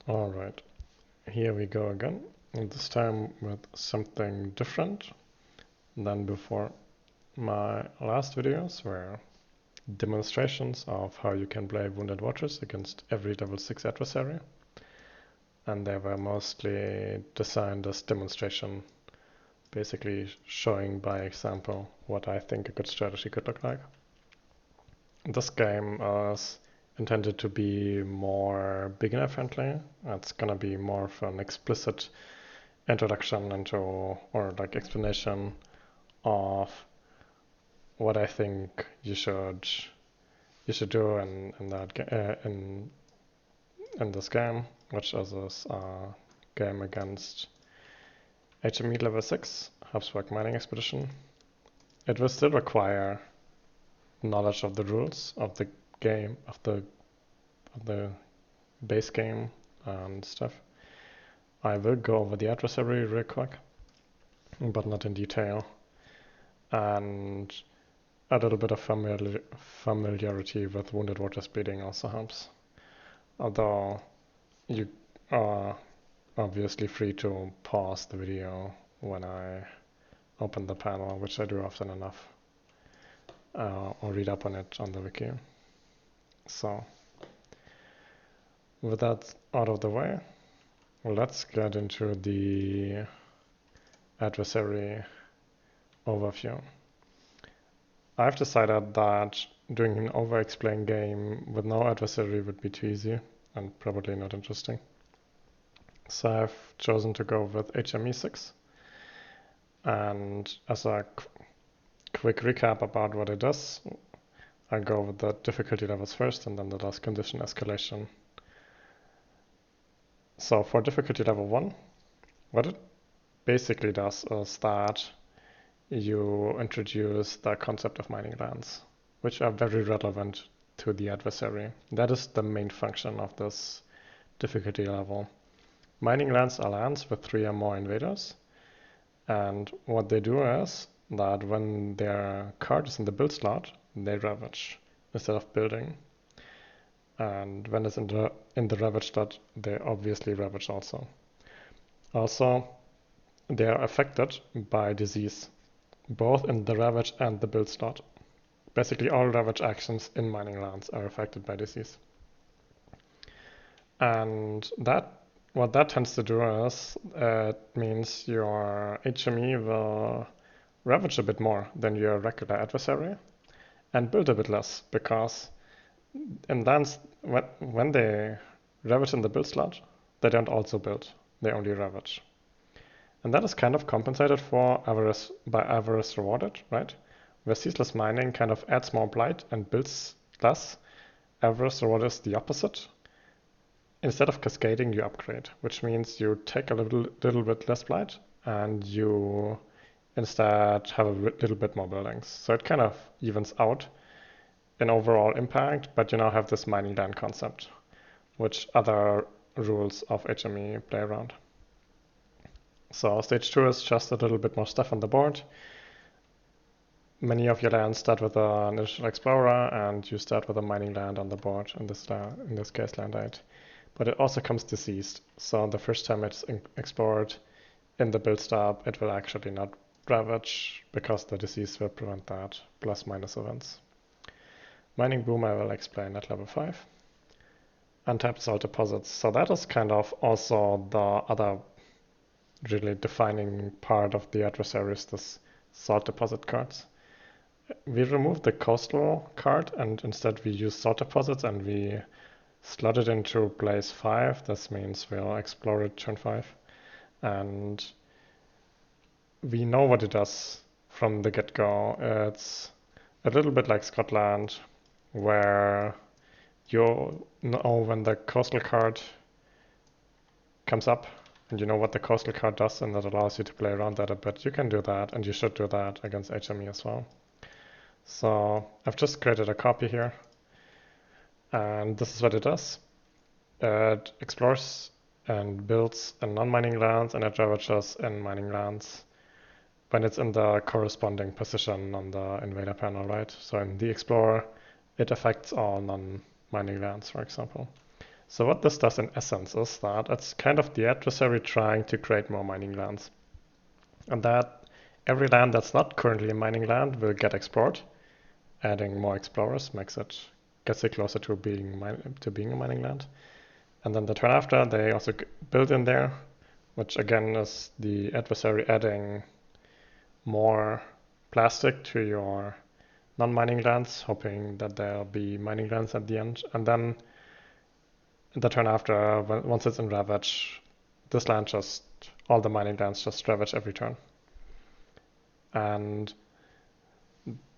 Alright, here we go again, and this time with something different than before. My last videos were demonstrations of how you can play Wounded Watchers against every level 6 adversary, and they were mostly designed as demonstration, basically showing by example what I think a good strategy could look like. This game is intended to be more beginner friendly. It's gonna be more of an explicit introduction into, or like explanation of what I think you should do in this game, which is this game against HME level 6 Habsburg Mining Expedition. It will still require knowledge of the rules of the game, of the base game and stuff. I will go over the adversary real quick, but not in detail, and a little bit of familiarity with Wounded Watchers bleeding also helps. Although you are obviously free to pause the video when I open the panel, which I do often enough, or read up on it on the wiki. So, with that out of the way, let's get into the adversary overview. I've decided that doing an overexplained game with no adversary would be too easy and probably not interesting. So I've chosen to go with HME6. And as a quick recap about what it does, I'll go with the difficulty levels first and then the last condition escalation. So for difficulty level 1, what it basically does is that you introduce the concept of mining lands, which are very relevant to the adversary. That is the main function of this difficulty level. Mining lands are lands with 3 or more invaders, and what they do is that when their card is in the build slot, they ravage instead of building. And when it's in the ravage slot, they obviously ravage also. Also, they are affected by disease, both in the ravage and the build slot. Basically, all ravage actions in mining lands are affected by disease. And what that tends to do is it means your HME will ravage a bit more than your regular adversary and build a bit less, because in lands, when they ravage in the build slot, they don't also build, they only ravage. And that is kind of compensated for by avarice rewarded, right? Where ceaseless mining kind of adds more blight and builds less, avarice rewarded is the opposite. Instead of cascading, you upgrade, which means you take a little bit less blight and you instead have a little bit more buildings. So it kind of evens out in overall impact, but you now have this mining land concept, which other rules of HME play around. So stage 2 is just a little bit more stuff on the board. Many of your lands start with an initial explorer, and you start with a mining land on the board, in this case land 8. But it also comes diseased, so the first time it's explored in the build stop, it will actually not ravage, because the disease will prevent that, plus minus events. Mining boom I will explain at level 5. Untapped salt deposits, so that is kind of also the other really defining part of the adversaries, this salt deposit cards. We removed the coastal card and instead we use salt deposits, and we slot it into place 5. This means we'll explore it turn 5. And we know what it does from the get-go. It's a little bit like Scotland, where you know when the coastal card comes up, and you know what the coastal card does, and that allows you to play around that a bit. You can do that, and you should do that against HME as well. So I've just created a copy here, and this is what it does. It explores and builds in non-mining lands, and it ravages in mining lands when it's in the corresponding position on the invader panel, right? So in the explorer, it affects all non-mining lands, for example. So what this does in essence is that it's kind of the adversary trying to create more mining lands. And that every land that's not currently a mining land will get explored. Adding more explorers gets it closer to being a mining land. And then the turn after, they also build in there, which again is the adversary adding more plastic to your non-mining lands, hoping that there'll be mining lands at the end. And then the turn after, once it's in Ravage, all the mining lands just Ravage every turn. And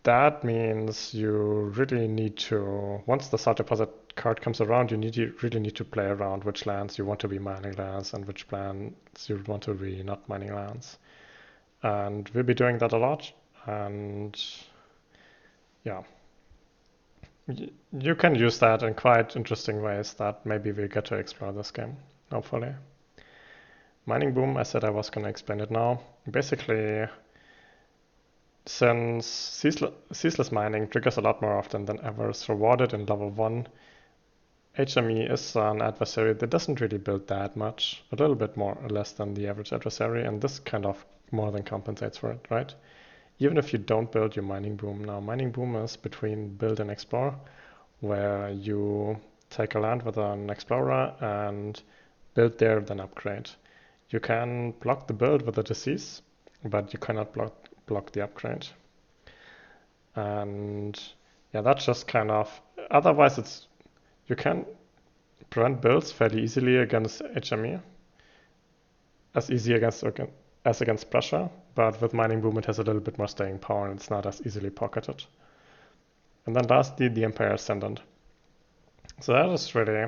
that means you really need to, once the Salt Deposit card comes around, you really need to play around which lands you want to be mining lands and which lands you want to be not mining lands. And we'll be doing that a lot. And yeah, you can use that in quite interesting ways that maybe we'll get to explore this game, hopefully. Mining Boom, I said I was going to explain it now. Basically, since ceaseless mining triggers a lot more often than ever is rewarded in level 1, HME is an adversary that doesn't really build that much, a little bit more or less than the average adversary, and this kind of more than compensates for it, right? Even if you don't build your Mining Boom. Now, Mining Boom is between build and explore, where you take a land with an explorer and build there, then upgrade. You can block the build with a disease, but you cannot block the upgrade. And yeah, that's just kind of, otherwise you can prevent builds fairly easily against HME, as easy as against pressure, but with Mining Boom it has a little bit more staying power and it's not as easily pocketed. And then lastly, the Empire Ascendant. So that is really,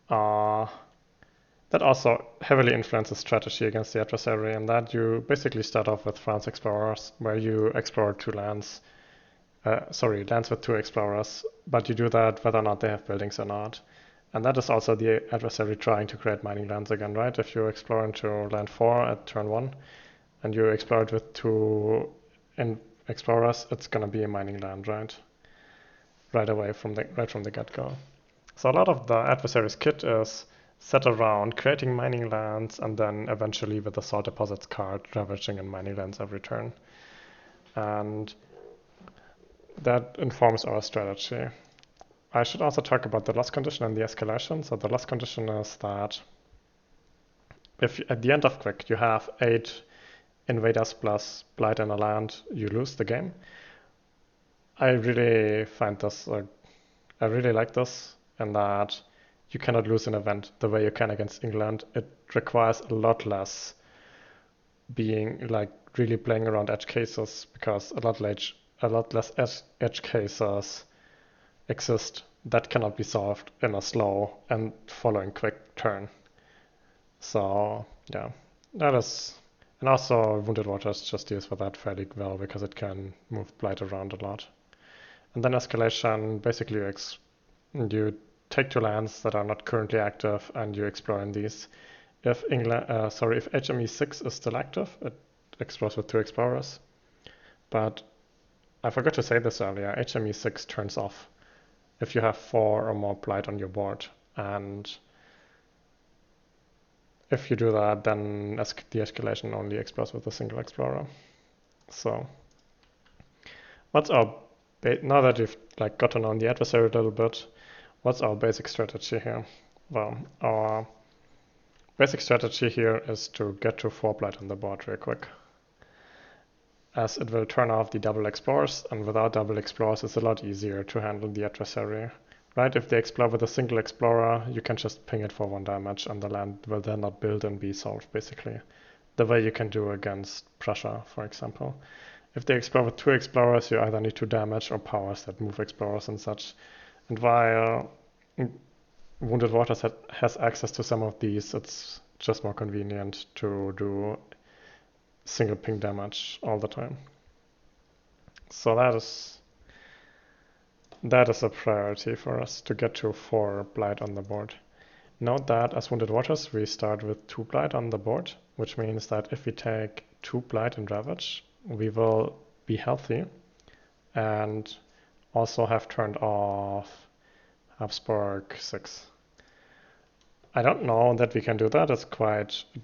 that also heavily influences strategy against the adversary, and that you basically start off with France Explorers, where you explore lands with 2 explorers, but you do that whether or not they have buildings or not. And that is also the adversary trying to create mining lands again, right? If you explore into land 4 at turn 1, and you explore it with 2 explorers, it's gonna be a mining land, right? Right from the get-go. So a lot of the adversary's kit is set around creating mining lands and then eventually with the Salt Deposits card ravaging in mining lands every turn. And that informs our strategy. I should also talk about the loss condition and the escalation. So the loss condition is that if at the end of Quick you have 8 invaders plus blight in a land, you lose the game. I really like this, and that you cannot lose an event the way you can against England. It requires a lot less being like really playing around edge cases, because a lot less edge cases exist that cannot be solved in a slow and following quick turn. So yeah, that is, and also Wounded Waters just deals with that fairly well because it can move Blight around a lot. And then escalation, basically you take 2 lands that are not currently active and you explore in these. If HME 6 is still active, it explores with 2 explorers. But I forgot to say this earlier, HME 6 turns off if you have 4 or more blight on your board. And if you do that, then the escalation only explores with a single explorer. So now that you've got to know the adversary a little bit, what's our basic strategy here? Well, our basic strategy here is to get to 4 blight on the board real quick, as it will turn off the double explorers, and without double explorers it's a lot easier to handle the adversary. Right, if they explore with a single explorer, you can just ping it for 1 damage and the land will then not build and be solved, basically. The way you can do against Prussia, for example. If they explore with 2 explorers, you either need 2 damage or powers that move explorers and such. And while Wounded Waters has access to some of these, it's just more convenient to do single ping damage all the time. So that is a priority for us, to get to 4 blight on the board. Note that as Wounded Waters we start with 2 blight on the board, which means that if we take 2 blight and Ravage, we will be healthy and also have turned off Habsburg 6. I don't know that we can do that. It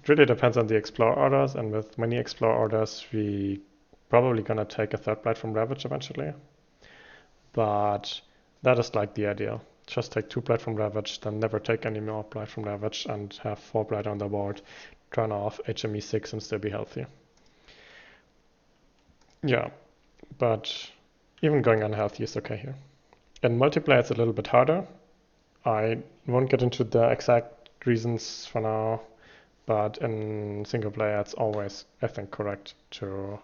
really depends on the explore orders, and with many explore orders, we probably gonna take a third blight from Ravage eventually. But that is like the idea. Just take 2 blight from Ravage, then never take any more blight from Ravage, and have 4 blight on the board, turn off HME 6 and still be healthy. Yeah, but even going unhealthy is okay here. In multiplayer, it's a little bit harder. I won't get into the exact reasons for now, but in single player, it's always, I think, correct to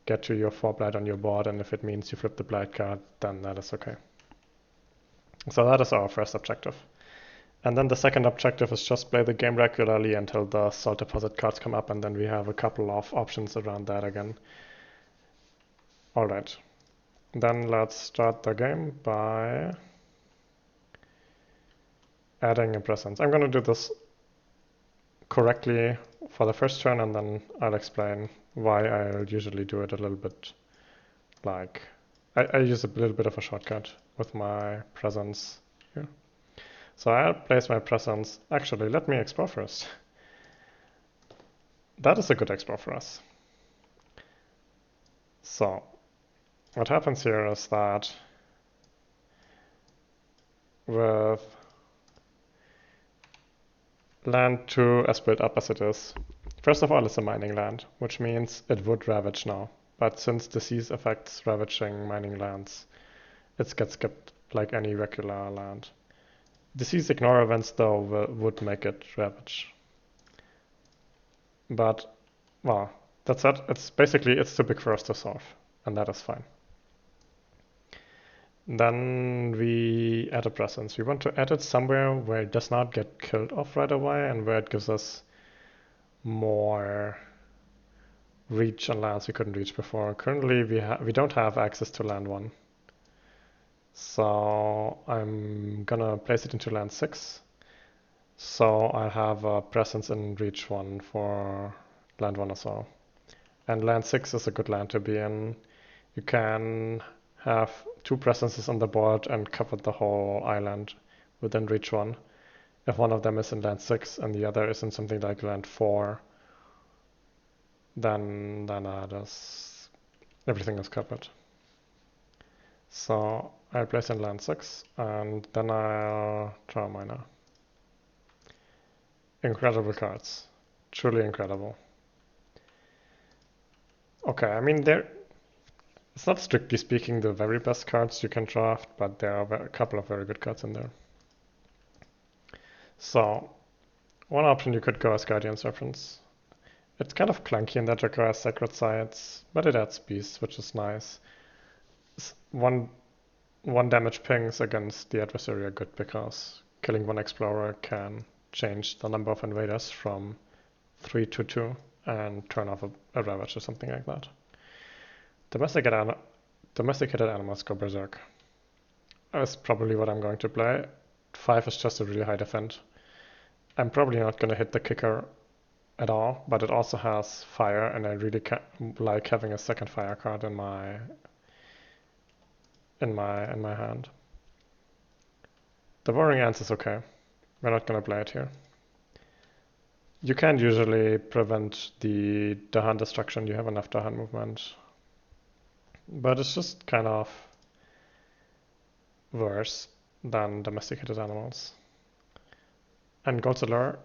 get to your 4 blight on your board, and if it means you flip the blight card, then that is okay. So that is our first objective. And then the second objective is just play the game regularly until the salt deposit cards come up, and then we have a couple of options around that again. Alright, then let's start the game by adding a presence. I'm gonna do this correctly for the first turn, and then I'll explain why I'll usually do it a little bit like I use a little bit of a shortcut with my presence here. So I'll place my presence. Actually, let me explore first. That is a good explore for us. So what happens here is that with land 2 as built up as it is, first of all, it's a mining land, which means it would ravage now. But since disease affects ravaging mining lands, it gets skipped like any regular land. Disease ignore events, though, would make it ravage. But, well, that's it. It's basically, it's too big for us to solve, and that is fine. Then we add a presence. We want to add it somewhere where it does not get killed off right away, and where it gives us more reach on lands we couldn't reach before. Currently, we don't have access to land 1. So I'm gonna place it into land 6. So I have a presence in reach 1 for land 1 as well. And land 6 is a good land to be in. You can have 2 presences on the board and cover the whole island within reach 1. If one of them is in land 6 and the other is in something like land 4, then everything is covered. So I'll place in land 6, and then I'll draw a miner. Incredible cards. Truly incredible. Okay, I mean, it's not strictly speaking the very best cards you can draft, but there are a couple of very good cards in there. So, one option you could go as Guardian Serpents. It's kind of clunky in that it requires Sacred Sites, but it adds beasts, which is nice. One damage pings against the adversary are good because killing 1 Explorer can change the number of invaders from 3 to 2 and turn off a Ravage or something like that. Domesticated animals go berserk. That's probably what I'm going to play. 5 is just a really high defend. I'm probably not going to hit the kicker at all, but it also has fire, and I really like having a second fire card in my hand. The Warring Ants is okay. We're not going to play it here. You can usually prevent the Dahan destruction. You have enough Dahan movement. But it's just kind of worse than domesticated animals. And Gold's Allure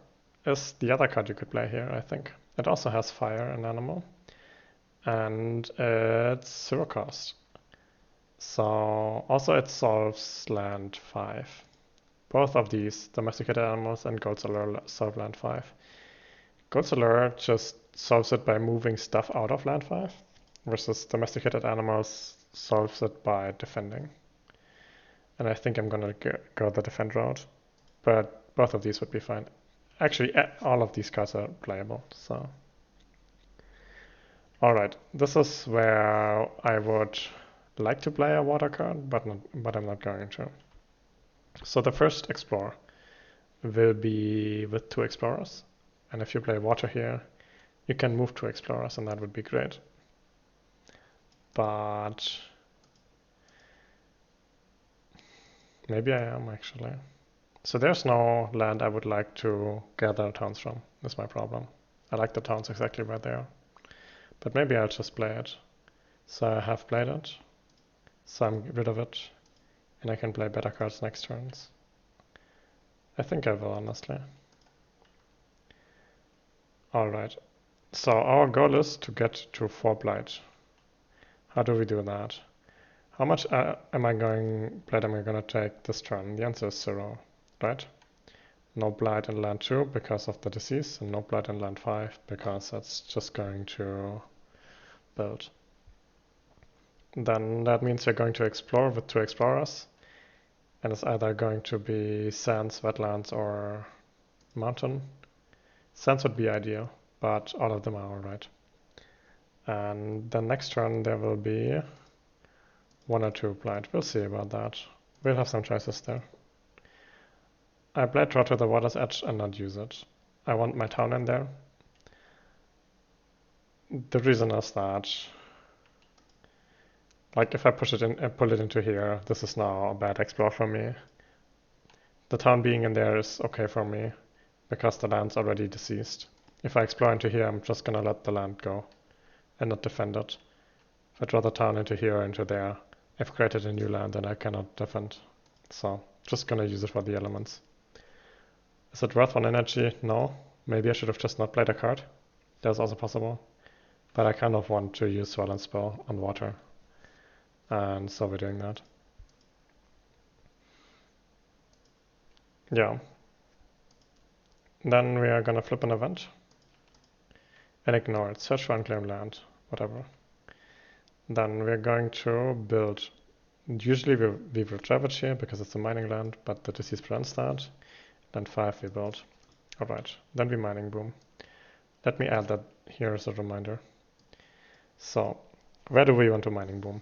is the other card you could play here, I think. It also has fire and animal. And it's 0 cost. So also it solves land 5. Both of these, domesticated animals and Gold's Allure, solve land 5. Gold's Allure just solves it by moving stuff out of land 5, versus domesticated animals solves it by defending. And I think I'm gonna go the defend route, but both of these would be fine. Actually, all of these cards are playable, so. Alright, this is where I would like to play a water card, but I'm not going to. So the first explore will be with 2 explorers. And if you play water here, you can move 2 explorers, and that would be great. But maybe I am actually. So there's no land I would like to gather towns from. That's my problem. I like the towns exactly where they are. But maybe I'll just play it. So I have played it. So I'm rid of it. And I can play better cards next turns. I think I will, honestly. Alright. So our goal is to get to 4 blight. How do we do that? How much blight am I gonna take this turn? The answer is 0, right? No blight in land 2 because of the disease, and no blight in land 5 because that's just going to build. Then that means we're going to explore with 2 explorers, and it's either going to be sands, wetlands, or mountain. Sands would be ideal, but all of them are alright. And then next turn there will be 1 or 2 blight. We'll see about that. We'll have some choices there. I blight draw to the water's edge and not use it. I want my town in there. The reason is that, like, if I push it in and pull it into here, this is now a bad explore for me. The town being in there is okay for me because the land's already deceased. If I explore into here, I'm just gonna let the land go and not defend it. If I draw the town into here or into there, I've created a new land and I cannot defend. So just gonna use it for the elements. Is it worth 1 energy? No. Maybe I should have just not played a card. That's also possible. But I kind of want to use Swell and Spell on water. And so we're doing that. Yeah. Then we are gonna flip an event. And ignore it. Search for unclaimed land. Whatever. Then we're going to build. Usually we will ravage here because it's a mining land, but the disease prevents that. Then 5 we build. Alright, then we mining boom. Let me add that here as a reminder. So, where do we want to mining boom?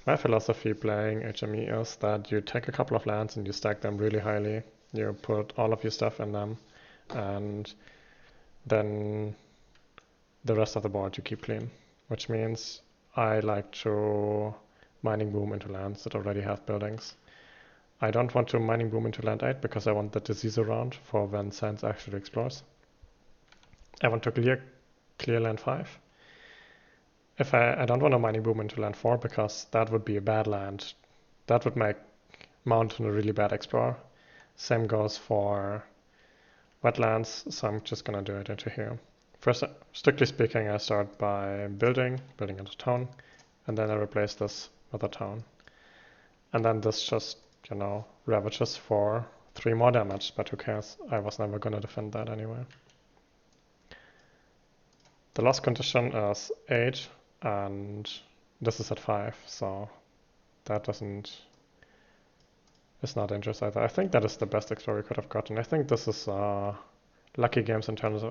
My philosophy playing HME is that you take a couple of lands and you stack them really highly. You put all of your stuff in them, and then the rest of the board you keep clean. Which means I like to mining boom into lands that already have buildings. I don't want to mining boom into land 8 because I want the disease around for when Science actually explores. I want to clear land 5. If I don't want to mining boom into land 4 because that would be a bad land. That would make Mountain a really bad explorer. Same goes for wetlands, so I'm just gonna do it into here. First, strictly speaking, I start by building into town, and then I replace this with a town. And then this just, ravages for 3 more damage, but who cares? I was never gonna defend that anyway. The loss condition is 8, and this is at 5, so that is not dangerous either. I think that is the best explore we could have gotten. I think this is lucky game in terms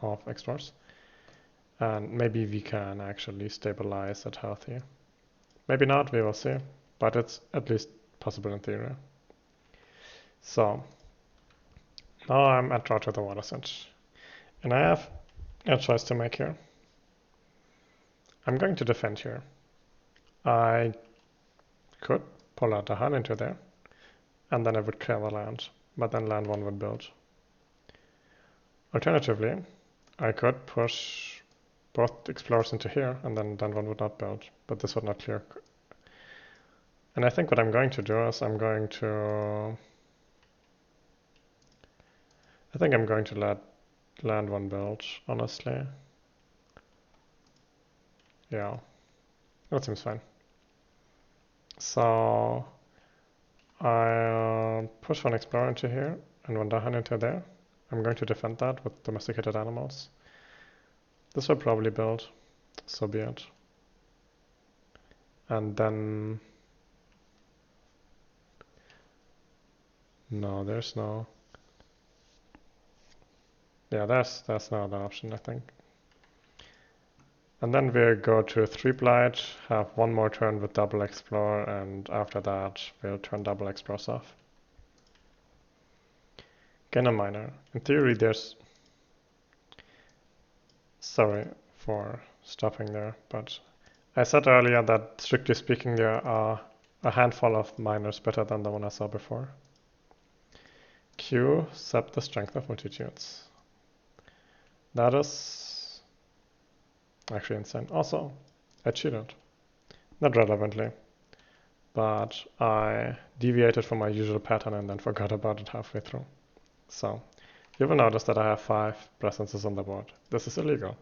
of explores. And maybe we can actually stabilize at health here. Maybe not, we will see, but it's at least possible in theory. So, now I'm at draw to the water's edge. And I have a choice to make here. I'm going to defend here. I could pull out the Han into there, and then I would clear the land, but then land 1 would build. Alternatively, I could push both explorers into here, and then land 1 would not build, but this would not clear. And I think what I'm going to do is I'm going to let land 1 build, honestly. Yeah, that seems fine. So I'll push 1 explorer into here and 1 Dahan into there. I'm going to defend that with domesticated animals. This will probably build, so be it. And then no, there's no. Yeah, there's no other option, I think. And then we'll go to 3 blight, have 1 more turn with double explore, and after that we'll turn double explores off. Gain a miner. In theory there's... Sorry for stopping there, but I said earlier that strictly speaking there are a handful of minors better than the one I saw before. Q, sub the strength of multitudes. That is actually insane. Also, I cheated. Not relevantly, but I deviated from my usual pattern and then forgot about it halfway through. So, you will notice that I have 5 presences on the board. This is illegal.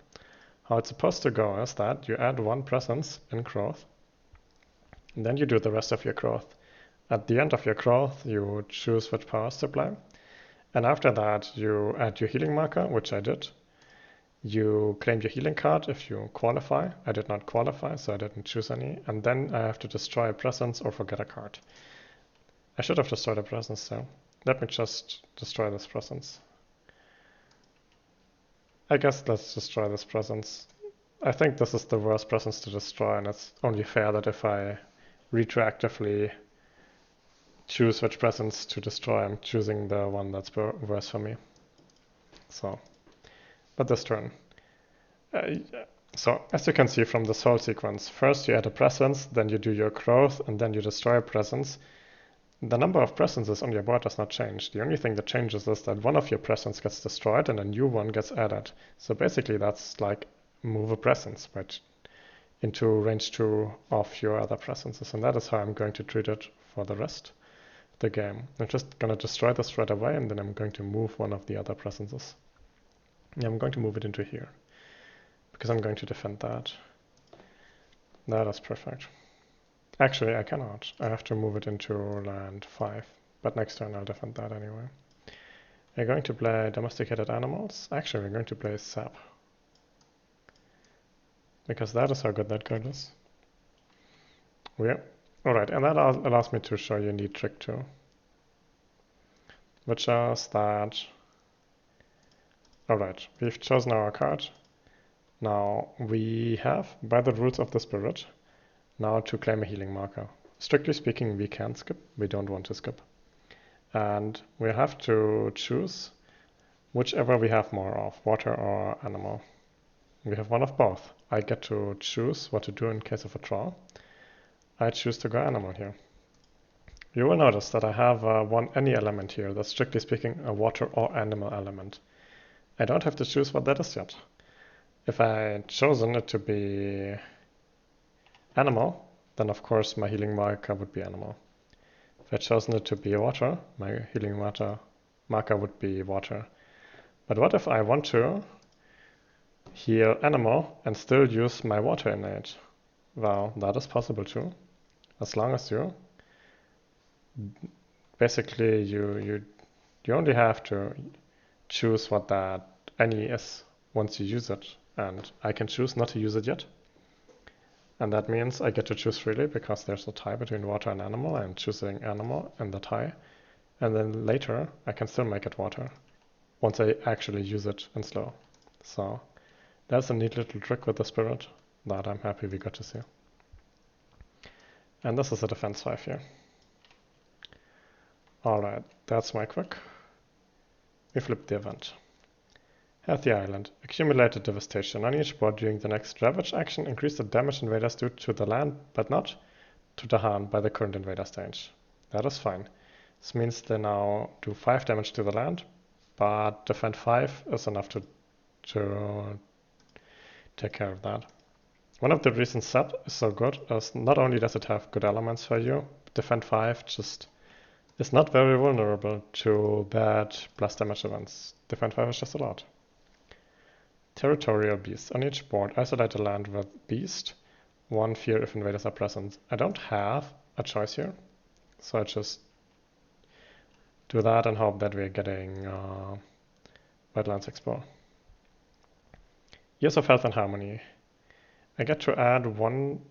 How it's supposed to go is that you add 1 presence in growth, and then you do the rest of your growth. At the end of your growth, you choose which powers to apply, and after that, you add your healing marker, which I did. You claim your healing card if you qualify. I did not qualify, so I didn't choose any, and then I have to destroy a presence or forget a card. I should have destroyed a presence, so let me just destroy this presence. I guess let's destroy this presence. I think this is the worst presence to destroy, and it's only fair that if I retroactively choose which presence to destroy, I'm choosing the one that's worse for me. So, but this turn. So, as you can see from this whole sequence, first you add a presence, then you do your growth, and then you destroy a presence. The number of presences on your board does not change. The only thing that changes is that one of your presences gets destroyed and a new one gets added. So basically that's like move a presence into range 2 of your other presences. And that is how I'm going to treat it for the rest of the game. I'm just going to destroy this right away, and then I'm going to move one of the other presences. Yeah, I'm going to move it into here, because I'm going to defend that. That is perfect. Actually, I cannot. I have to move it into land 5. But next turn I'll defend that anyway. We're going to play domesticated animals. Actually, we're going to play sap, because that is how good that card is. Yeah. Alright, and that allows me to show you a neat trick too. Which is that... Alright, we've chosen our card. Now we have, by the rules of the spirit, now to claim a healing marker. Strictly speaking, we can skip. We don't want to skip. And we have to choose whichever we have more of, water or animal. We have one of both. I get to choose what to do in case of a draw. I choose to go animal here. You will notice that I have any element here that's strictly speaking a water or animal element. I don't have to choose what that is yet. If I had chosen it to be animal, then of course my healing marker would be animal. If I had chosen it to be water, my healing marker would be water. But what if I want to heal animal and still use my water innate? Well, that is possible too, as long as you basically you only have to choose what that any is once you use it, and I can choose not to use it yet. And that means I get to choose freely, because there's a tie between water and animal. I'm choosing animal in the tie. And then later, I can still make it water, once I actually use it in slow. So that's a neat little trick with the spirit that I'm happy we got to see. And this is a defense 5 here. Alright, that's my quick. We flip the event. Healthy Island. Accumulated devastation. On each board during the next Ravage action, increase the damage invaders do to the land, but not to the Han by the current invader stage. That is fine. This means they now do 5 damage to the land, but defend 5 is enough to take care of that. One of the reasons Sap is so good is not only does it have good elements for you, defend 5 just is not very vulnerable to bad plus damage events. Defend 5 is just a lot. Territorial Beast. On each board, isolate a land with Beast. 1 fear if invaders are present. I don't have a choice here, so I just do that and hope that we're getting Wetlands Explore. Years of Health and Harmony. I get to add 1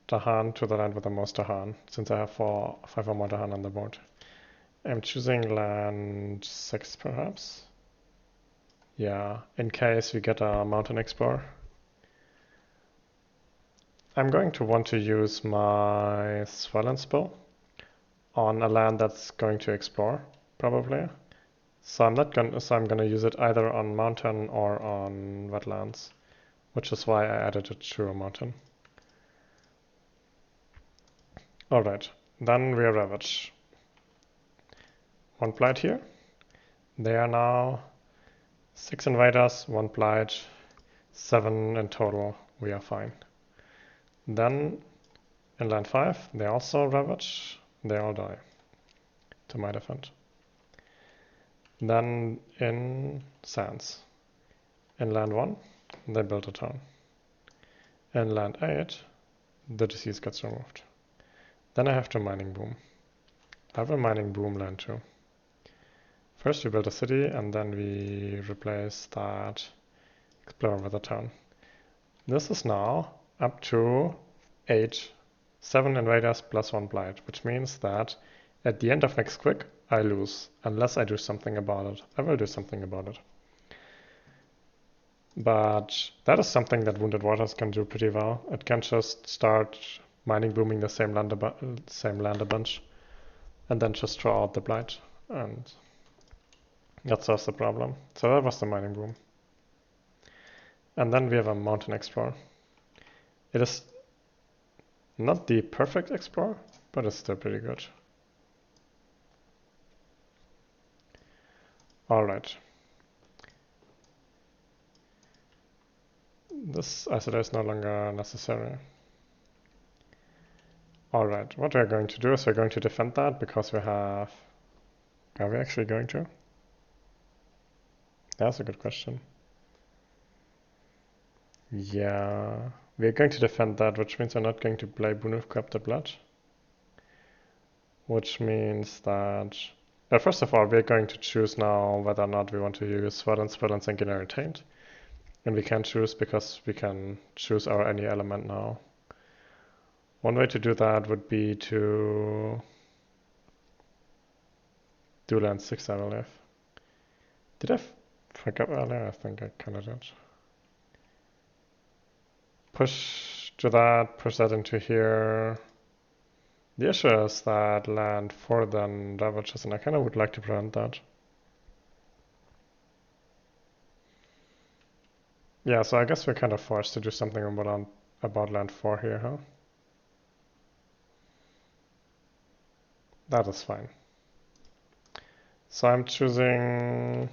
Dahan to the land with the most Dahan, since I have 5 or more Dahan on the board. I'm choosing land 6 perhaps. Yeah, in case we get a Mountain Explorer. I'm going to want to use my Swellen spell on a land that's going to explore, probably. So I'm gonna use it either on mountain or on wetlands, which is why I added it to a mountain. Alright, Then we ravage. 1 blight here. They are now 6 invaders, 1 blight, 7 in total. We are fine. Then in land 5, they also ravage. They all die, to my defense. Then in sands. In land 1, they build a town. In land 8, the disease gets removed. Then I have to mining boom. I have a mining boom land 2. First we build a city and then we replace that explorer with a town. This is now up to 7 invaders plus 1 blight, which means that at the end of next quick I lose, unless I do something about it. I will do something about it. But that is something that Wounded Waters can do pretty well. It can just start mining booming the same land a bunch, and then just draw out the blight, and that solves the problem. So that was the mining boom. And then we have a mountain explorer. It is not the perfect explorer, but it's still pretty good. Alright. This isoler is no longer necessary. Alright, what we're going to do is we're going to defend that because we have... Are we actually going to? That's a good question. Yeah, we're going to defend that, which means we're not going to play Bunuf Corrupted Blood. Which means that... Well, first of all, we're going to choose now whether or not we want to use Sword and Spell and Sanguinary Taint. And we can choose because we can choose our any element now. One way to do that would be to do land 6, I believe. Did I fuck up earlier? I think I kind of did. Push to that, push that into here. The issue is that land 4 then ravages, and I kind of would like to prevent that. Yeah, so I guess we're kind of forced to do something about land 4 here, huh? That is fine. So I'm choosing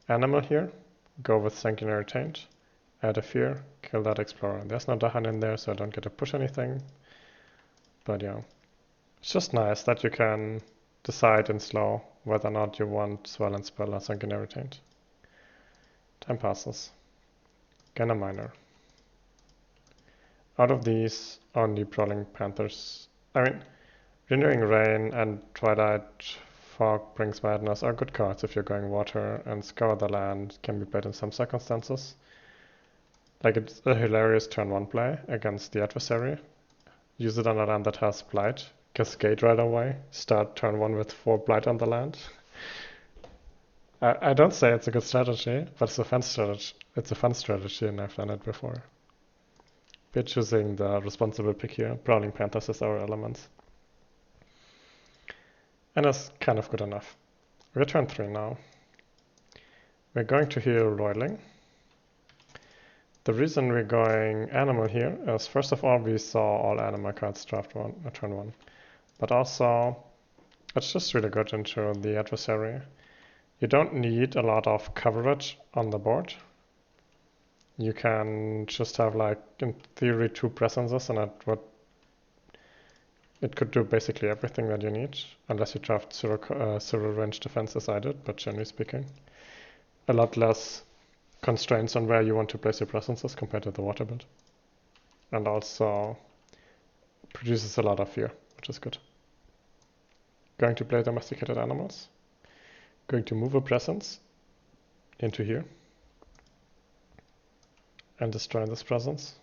animal here, go with Sanguinary Taint, add a fear, kill that explorer. There's no Dahan in there, so I don't get to push anything. But yeah, it's just nice that you can decide in slow whether or not you want Swell and Spell or Sanguinary Taint. Time passes. Again a miner. Out of these, only Prowling Panthers. I mean, Renewing Rain and Twilight Fog Brings Madness are good cards if you're going water, and Scour the Land can be played in some circumstances. Like, it's a hilarious turn 1 play against the adversary. Use it on a land that has Blight. Cascade right away. Start turn 1 with 4 Blight on the land. I don't say it's a good strategy, but it's a fun strategy. It's a fun strategy, and I've done it before. We're choosing the responsible pick here. Prowling Panthers as our elements. And that's kind of good enough. We're turn 3 now. We're going to heal Roiling. The reason we're going animal here is, first of all, we saw all animal cards draft turn 1. But also, it's just really good into the adversary. You don't need a lot of coverage on the board. You can just have, like, in theory, 2 presences, and it could do basically everything that you need, unless you draft zero range defense as I did, but generally speaking. A lot less constraints on where you want to place your presences compared to the water build. And also produces a lot of fear, which is good. Going to play domesticated animals. Going to move a presence into here and destroy this presence.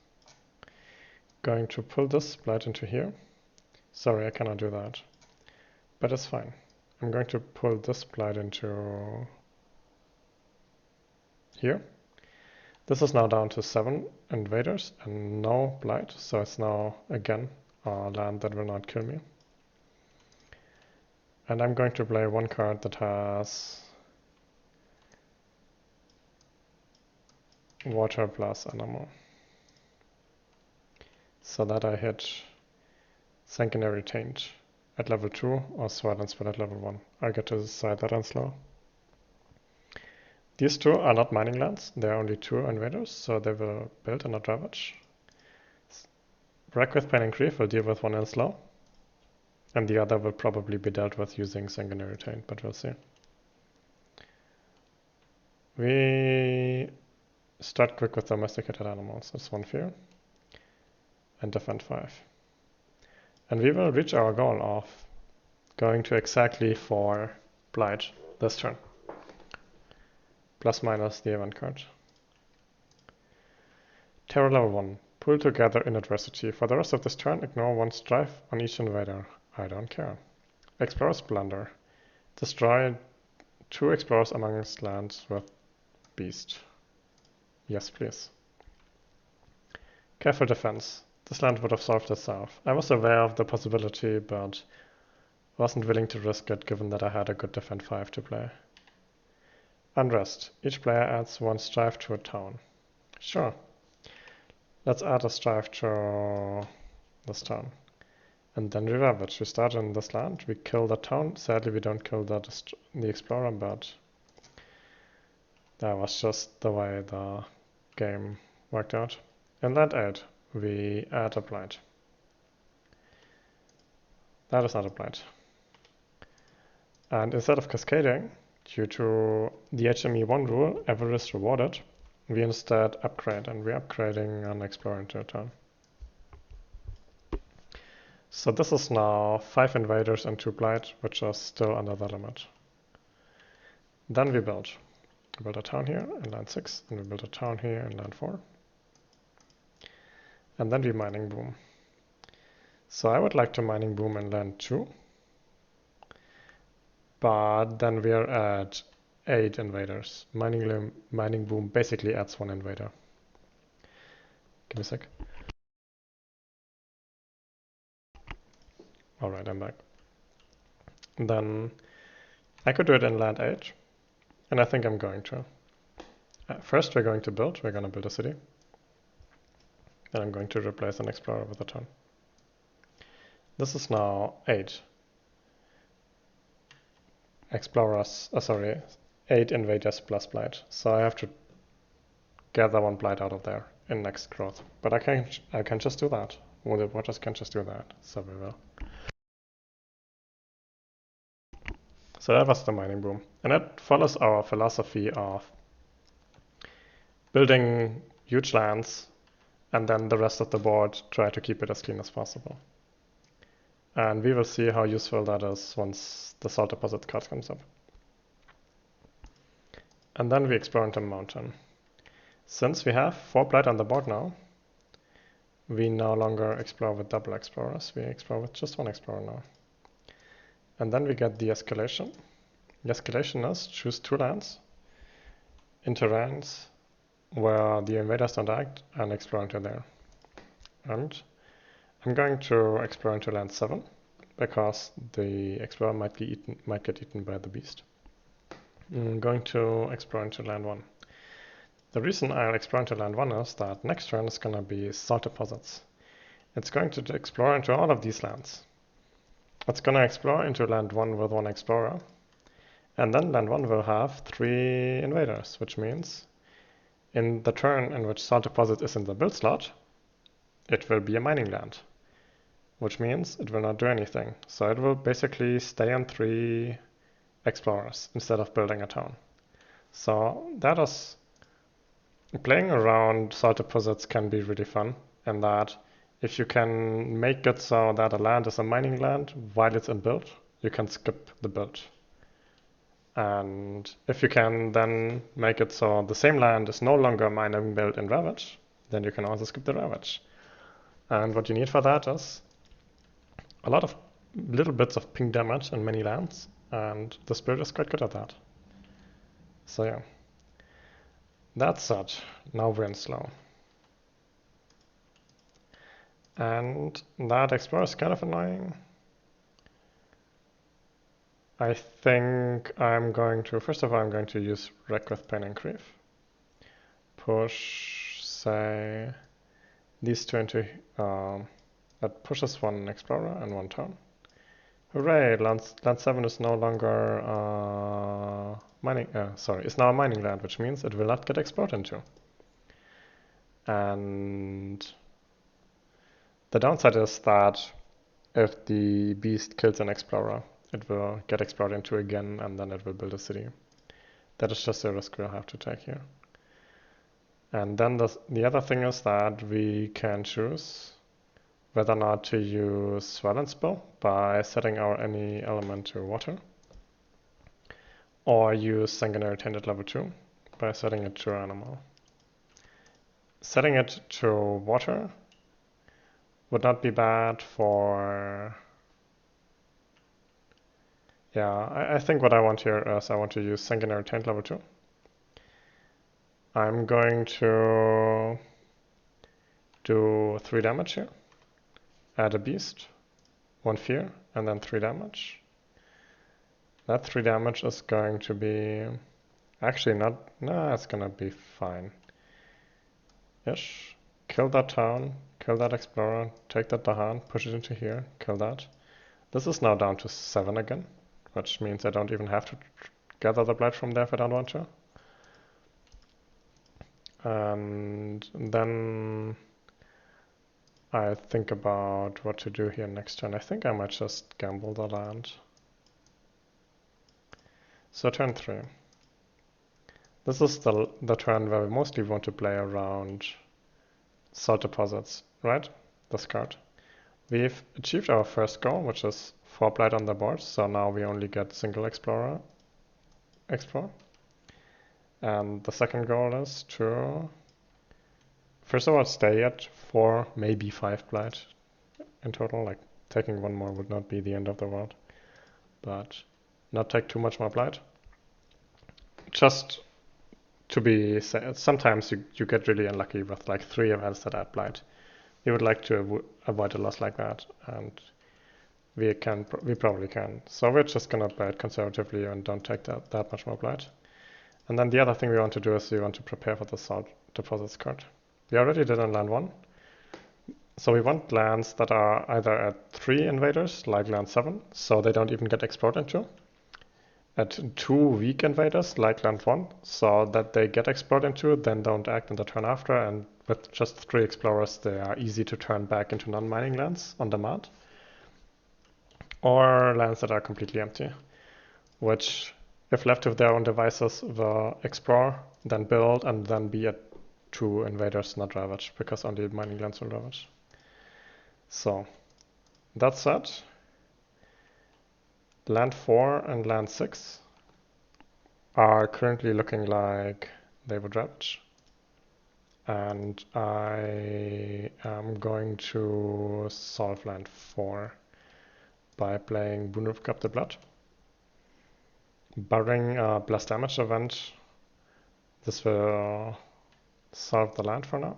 Going to pull this blight into here. Sorry, I cannot do that, but it's fine. I'm going to pull this blight into here. This is now down to 7 invaders and no blight, so it's now again a land that will not kill me. And I'm going to play 1 card that has water plus animal, so that I hit Sanguinary Taint at level 2 or Sword and Spell at level 1. I get to decide that on slow. These two are not mining lands, they're only 2 invaders, so they will build and not ravage. Wreck with Pain and Grief will deal with one in slow, and the other will probably be dealt with using Sanguinary Taint, but we'll see. We start quick with domesticated animals, that's 1 fear, and defend 5. And we will reach our goal of going to exactly 4 Blight this turn. Plus minus the event card. Terror level 1. Pull together in adversity. For the rest of this turn, ignore 1 strife on each invader. I don't care. Explorer's Blunder. Destroy 2 explorers amongst lands with Beast. Yes, please. Careful Defense. This land would have solved itself. I was aware of the possibility, but wasn't willing to risk it given that I had a good Defend 5 to play. Unrest. Each player adds 1 strife to a town. Sure. Let's add a strife to this town. And then we ravage. We start in this land, we kill the town. Sadly, we don't kill the explorer, but that was just the way the game worked out. In land 8, we add a blight. That is not a blight. And instead of cascading, due to the HME1 rule, Avarice rewarded, we instead upgrade, and we're upgrading an explorer into a town. So this is now 5 invaders and 2 blight, which are still under the limit. Then we build. We build a town here in land 6, and we build a town here in land 4. And then we mining boom. So I would like to mining boom in land 2. But then we are at 8 invaders. Mining boom basically adds 1 invader. Give me a sec. Alright, I'm back. And then I could do it in land 8, and I think I'm going to. First we're going to build. We're going to build a city. And I'm going to replace an explorer with a town. This is now 8 explorers, 8 invaders plus blight. So I have to gather 1 blight out of there in next growth. But I can just do that. Wounded Watchers can just do that, so we will. So that was the mining boom. And that follows our philosophy of building huge lands and then the rest of the board try to keep it as clean as possible. And we will see how useful that is once the salt deposit card comes up. And then we explore into mountain. Since we have 4 blight on the board now, we no longer explore with double explorers, we explore with just 1 explorer now. And then we get the escalation. The escalation is choose 2 lands in terrains where the invaders don't act and explore into there. And I'm going to explore into land 7 because the explorer might get eaten by the beast. I'm going to explore into land 1. The reason I'll explore into land 1 is that next turn is going to be salt deposits. It's going to explore into all of these lands. It's going to explore into land 1 with 1 explorer. And then land 1 will have 3 invaders, which means in the turn in which salt deposit is in the build slot, it will be a mining land, which means it will not do anything. So it will basically stay on 3 explorers instead of building a town. So that is, playing around salt deposits can be really fun, and that if you can make it so that a land is a mining land while it's in build, you can skip the build. And if you can then make it so the same land is no longer mining build in Ravage, then you can also skip the Ravage. And what you need for that is a lot of little bits of ping damage in many lands, and the Spirit is quite good at that. So yeah. That's it. Now we're in slow. And that explorer is kind of annoying. I think I'm going to, first of all, I'm going to use Wreck with Pain and Grief. Push, say, these 2 into, that pushes 1 explorer and 1 town. Hooray! Land 7 is no longer it's now a mining land, which means it will not get explored into. And the downside is that if the beast kills an explorer, it will get explored into again, and then it will build a city. That is just a risk we'll have to take here. And then the other thing is that we can choose whether or not to use Swell and Spill by setting our any element to water, or use Sanguinary Taint at level 2 by setting it to animal. Setting it to water would not be bad for... Yeah, I think what I want here is I want to use Sanguinary Taint level 2. I'm going to do 3 damage here. Add a beast, 1 fear, and then 3 damage. That 3 damage is going to be... Actually not... Nah, it's gonna be fine. Ish. Kill that town, kill that explorer, take that Dahan, push it into here, kill that. This is now down to 7 again, which means I don't even have to gather the blight from there if I don't want to. And then I think about what to do here next turn. I think I might just gamble the land. So turn 3. This is the turn where we mostly want to play around salt deposits, right? This card. We've achieved our first goal, which is 4 blight on the board, so now we only get single explore. And the second goal is to, first of all, stay at 4, maybe 5 blight in total. Like, taking 1 more would not be the end of the world, but not take too much more blight. Just to be safe, sometimes you get really unlucky with like 3 events that add blight. You would like to avoid a loss like that, and we probably can. So we're just gonna play it conservatively and don't take that much more blight. And then the other thing we want to do is we want to prepare for the salt deposits card. We already did on land 1. So we want lands that are either at 3 invaders, like land 7, so they don't even get explored into. At 2 weak invaders, like land 1, so that they get explored into, then don't act in the turn after, and with just 3 explorers they are easy to turn back into non-mining lands on demand. Or lands that are completely empty, which, if left with their own devices, will explore, then build, and then be at 2 invaders, not ravage, because only mining lands will ravage. So, that said, land 4 and land 6 are currently looking like they would ravage. And I am going to solve land 4 by playing Boon Cup the Blood. Barring a blast damage event, this will solve the land for now.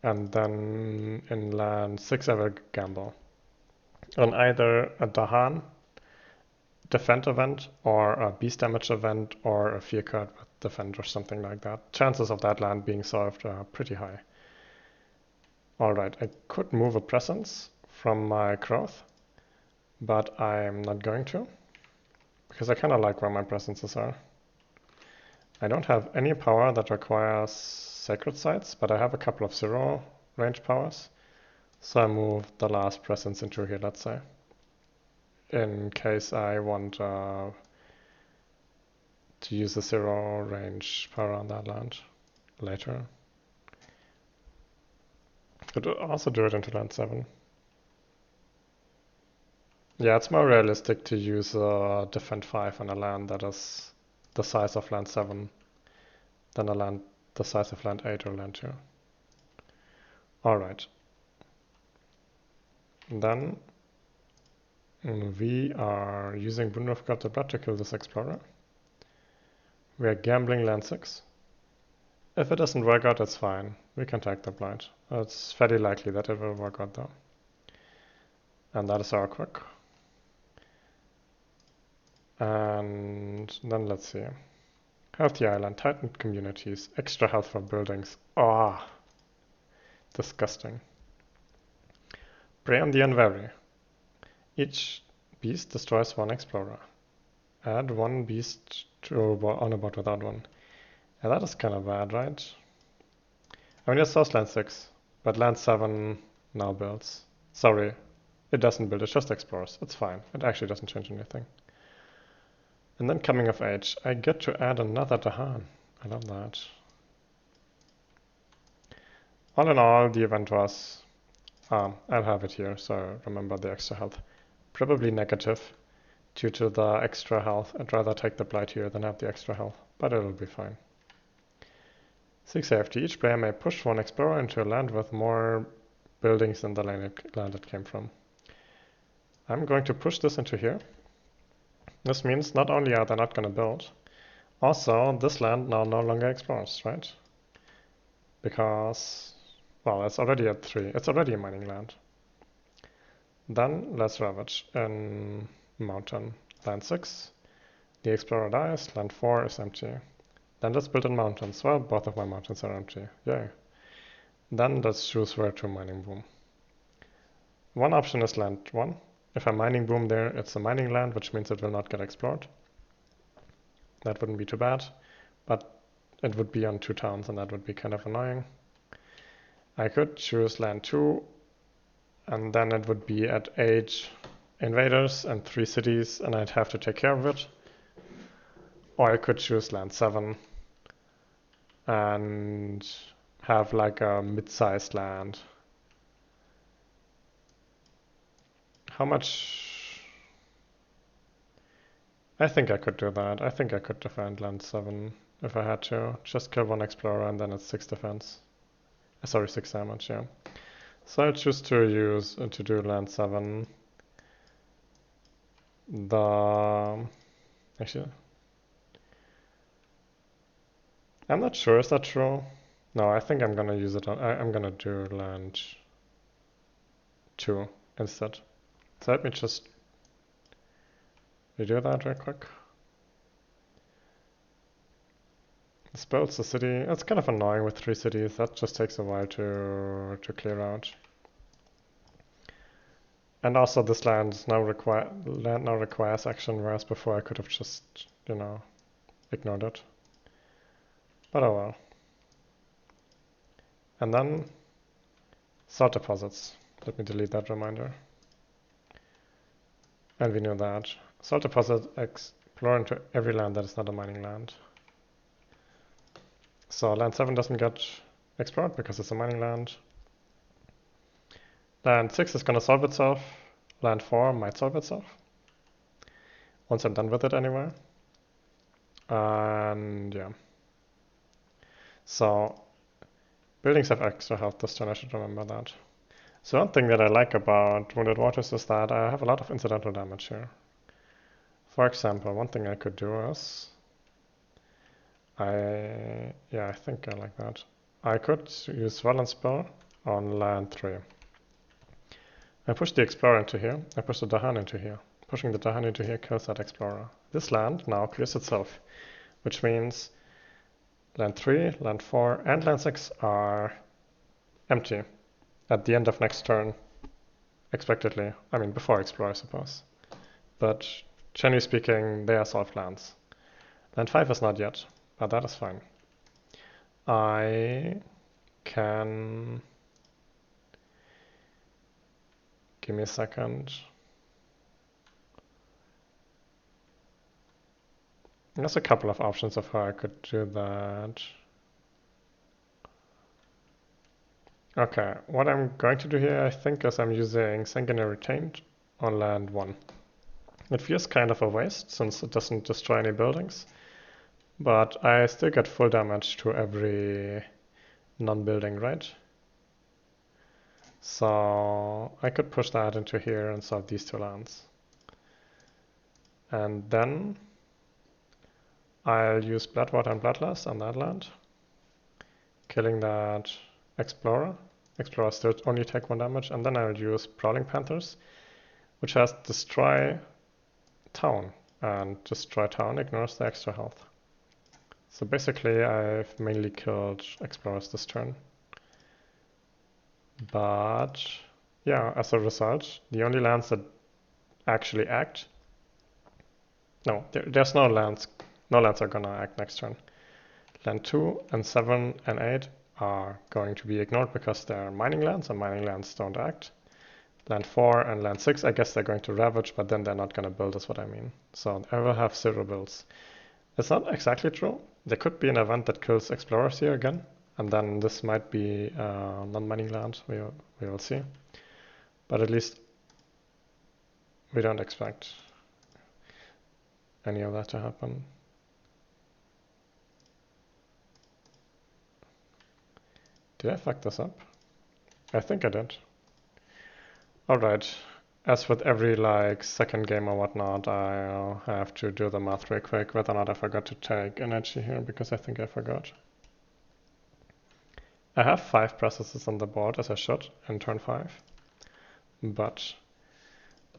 And then in land 6 I will gamble on either a Dahan defend event or a beast damage event or a fear card with defend or something like that. Chances of that land being solved are pretty high. Alright, I could move a presence from my Growth, but I'm not going to, because I kind of like where my presences are. I don't have any power that requires Sacred Sites, but I have a couple of 0 range powers. So I move the last presence into here, let's say, in case I want to use a 0 range power on that land later. Could also do it into land 7. Yeah, it's more realistic to use a defend 5 on a land that is the size of land 7 than a land the size of land 8 or land 2. Alright. Then we are using Boon of God the Blood to kill this explorer. We are gambling land 6. If it doesn't work out, it's fine. We can take the blind. It's fairly likely that it will work out though. And that is our quick. And then let's see. Healthy island, tightened communities, extra health for buildings. Ah, disgusting. Prey on the unwary. Each beast destroys one explorer. Add one beast to on a board without one. Yeah, that is kind of bad, right? I mean, it says land 6, but land 7 now builds. Sorry, it doesn't build, it just explores. It's fine. It actually doesn't change anything. And then coming of age, I get to add another Dahan. I love that. All in all, the event was, I'll have it here, so remember the extra health. Probably negative due to the extra health. I'd rather take the blight here than have the extra health, but it'll be fine. 6 AFT. Each player may push one explorer into a land with more buildings than the land it came from. I'm going to push this into here. This means not only are they not going to build, also this land now no longer explores, right? Because, well, it's already at 3. It's already a mining land. Then let's ravage in mountain. Land 6, the explorer dies, land 4 is empty. Then let's build in mountains. Well, both of my mountains are empty. Yay. Then let's choose where to mining boom. One option is land 1. If I mining boom there, it's a mining land, which means it will not get explored. That wouldn't be too bad, but it would be on 2 towns, and that would be kind of annoying. I could choose land 2, and then it would be at 8 invaders and 3 cities, and I'd have to take care of it. Or I could choose land 7 and have like a mid-sized land. How much? I think I could do that. I think I could defend land 7 if I had to. Just kill one explorer and then it's 6 defense. Sorry, 6 damage, yeah. So I choose to do land 7. Actually, I'm not sure, is that true? No, I think I'm gonna use it on, I'm gonna do land 2 instead. So let me just redo that real quick. This builds the city. It's kind of annoying with 3 cities. That just takes a while to clear out. And also this land now requires action, whereas before I could have just, you know, ignored it. But oh well. And then salt deposits. Let me delete that reminder. And we knew that. Salt deposit explore into every land that is not a mining land. So land 7 doesn't get explored because it's a mining land. Land 6 is going to solve itself. Land 4 might solve itself. Once I'm done with it anyway. And yeah. So buildings have extra health this turn, I should remember that. So one thing that I like about Wounded Waters is that I have a lot of incidental damage here. For example, one thing I could do is I think I like that. I could use Violent Spell on land 3. I push the Explorer into here, I push the Dahan into here. Pushing the Dahan into here kills that Explorer. This land now clears itself, which means land 3, land 4, and land 6 are empty at the end of next turn, expectedly. I mean, before Explore, I suppose. But generally speaking, they are solved lands. Land 5 is not yet, but that is fine. I can... Give me a second. There's a couple of options of how I could do that. Okay, what I'm going to do here, I think, is I'm using Sanguinary Taint on land 1. It feels kind of a waste, since it doesn't destroy any buildings, but I still get full damage to every non-building, right? So I could push that into here and solve these 2 lands. And then I'll use Bloodwater and Bloodlust on that land, killing that Explorer. Explorers still only take 1 damage, and then I'll use Prowling Panthers, which has Destroy Town, and Destroy Town ignores the extra health. So basically I've mainly killed Explorers this turn. But yeah, as a result, the only lands that actually act. No, there's no lands. No lands are gonna act next turn. Land 2 and 7 and 8 are going to be ignored because they're mining lands, and mining lands don't act. Land 4 and land 6, I guess they're going to ravage, but then they're not going to build, is what I mean. So I will have 0 builds. It's not exactly true. There could be an event that kills explorers here again, and then this might be non-mining land. We will see. But at least we don't expect any of that to happen. Did I fuck this up? I think I did. Alright. As with every second game or whatnot, I'll have to do the math real quick whether or not I forgot to take energy here, because I think I forgot. I have 5 processes on the board, as I should, in turn 5. But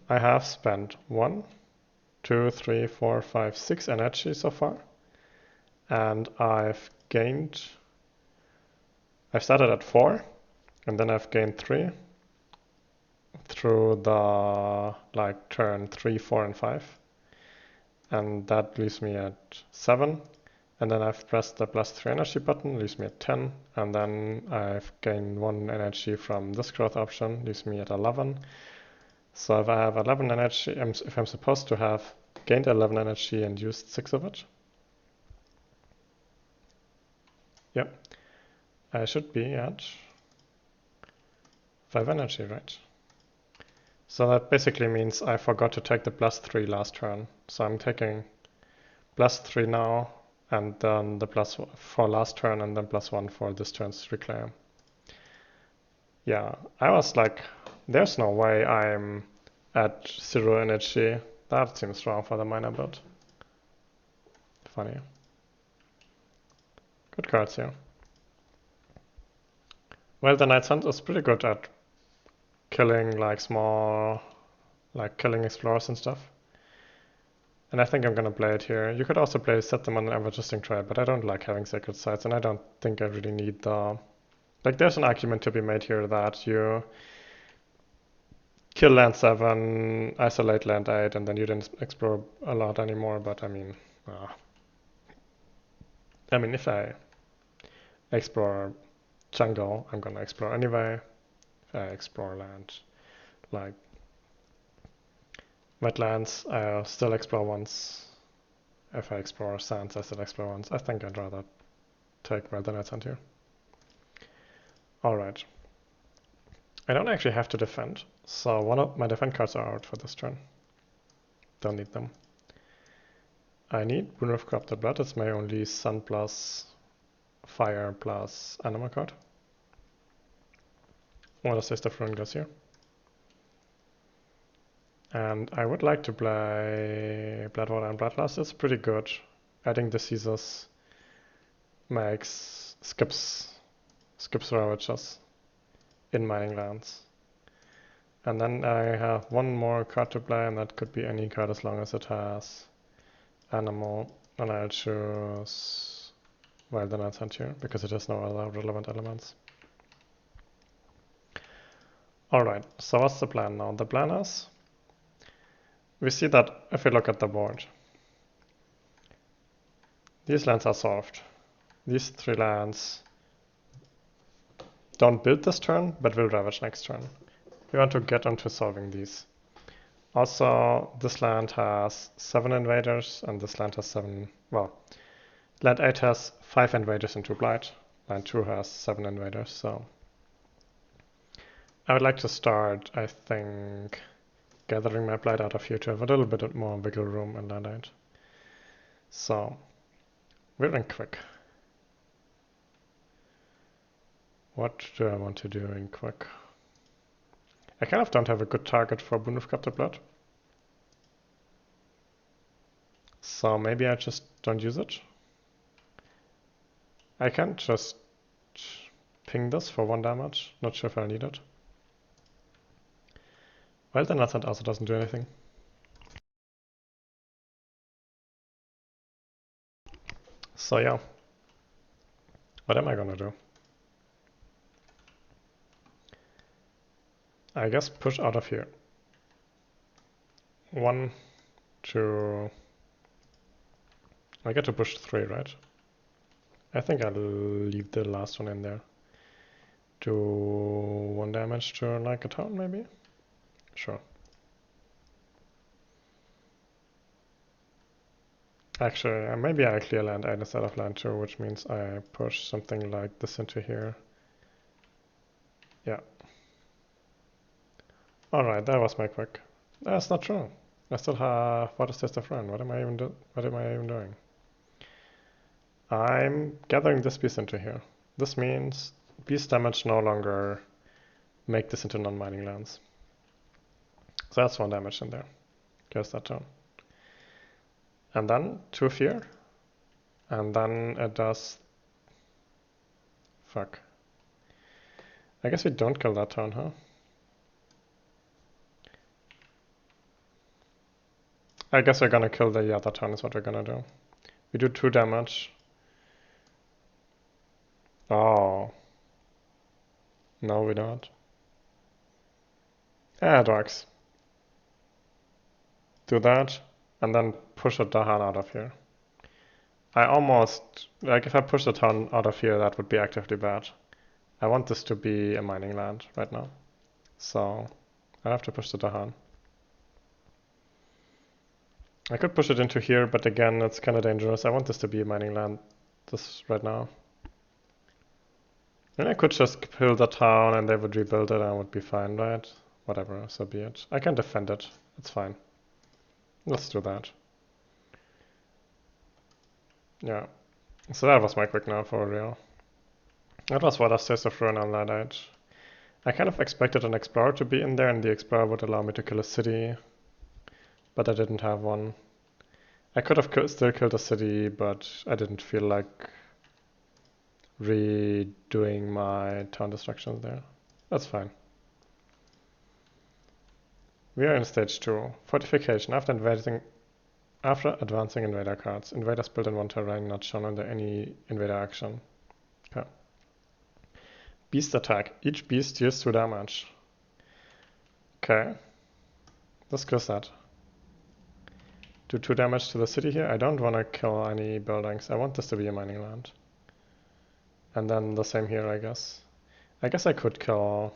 I have spent 1, 2, 3, 4, 5, 6 energy so far. And I've started at 4, and then I've gained 3 through the turn 3, 4, and 5. And that leaves me at 7. And then I've pressed the +3 energy button, leaves me at 10. And then I've gained 1 energy from this growth option, leaves me at 11. So if I have 11 energy, if I'm supposed to have gained 11 energy and used 6 of it, yep, I should be at 5 energy, right? So that basically means I forgot to take the +3 last turn. So I'm taking +3 now, and then the +4 last turn, and then +1 for this turn's reclaim. Yeah, I was like, there's no way I'm at 0 energy. That seems wrong for the miner build. Funny. Good cards here. Well, the Knight's Hunt is pretty good at killing killing explorers and stuff. And I think I'm gonna play it here. You could also set them on an ever-adjusting trade, but I don't like having sacred sites, and I don't think I really need the... there's an argument to be made here that you kill land 7, isolate land 8, and then you didn't explore a lot anymore, but I mean, if I explore jungle, I'm gonna explore anyway. If I explore land like wetlands, I'll still explore once. If I explore sands, I still explore once. I think I'd rather take Wild Knight's Hunt here. Alright. I don't actually have to defend, so one of my defend cards are out for this turn. Don't need them. I need Boon of Corrupted Blood. It's my only Sun plus Fire plus Animal card. What does Taste of Ruin goes here? And I would like to play Bloodwater and Bloodlust. It's pretty good. Adding diseases skips ravages in mining lands. And then I have one more card to play, and that could be any card as long as it has animal. And I'll choose Wild Knight's Hunt here, because it has no other relevant elements. Alright, so what's the plan now? The plan is, we see that if we look at the board, these lands are solved. These 3 lands don't build this turn, but will ravage next turn. We want to get onto solving these. Also, this land has 7 invaders, and this land has 7... well, land 8 has 5 invaders and 2 blight. Land 2 has 7 invaders, so... I would like to start, I think, gathering my blight out of here to have a little bit more wiggle room in land 8. So, we're in quick. What do I want to do in quick? I kind of don't have a good target for Boon of Corrupted Blood. So maybe I just don't use it. I can just ping this for 1 damage. Not sure if I need it. Well, the Knight's Hunt also doesn't do anything. So yeah. What am I gonna do? I guess push out of here. 1, 2... I get to push 3, right? I think I'll leave the last one in there. Do 1 damage to like a town, maybe? Sure. Actually, maybe I clear land 8 instead of land 2, which means I push something like this into here. Yeah. Alright, that was my quick. That's not true. I still have... What is this of run? What am I even doing? I'm gathering this beast into here. This means beast damage no longer make this into non-mining lands. So that's 1 damage in there. Goes that turn. And then 2 fear. And then it does... Fuck. I guess we don't kill that turn, huh? I guess we're gonna kill the other turn is what we're gonna do. We do 2 damage. Oh. No, we don't. Yeah, it works. Do that, and then push a Dahan out of here. I almost... Like, if I push the town out of here, that would be actively bad. I want this to be a mining land right now. So, I have to push the Dahan. I could push it into here, but again, it's kind of dangerous. I want this to be a mining land this right now. And I could just kill the town and they would rebuild it and I would be fine, right? Whatever, so be it. I can defend it. It's fine. Let's do that. Yeah. So that was my quick now for real. That was what I says of Ruin on that edge. I kind of expected an Explorer to be in there and the Explorer would allow me to kill a city. But I didn't have one. I could have still killed a city, but I didn't feel like redoing my town destructions there. That's fine. We are in stage 2. Fortification. After advancing invader cards. Invaders built in one terrain not shown under any invader action. Okay. Beast attack. Each beast deals 2 damage. Okay. Let's kill that. Do 2 damage to the city here. I don't want to kill any buildings. I want this to be a mining land. And then the same here, I guess. I guess I could kill...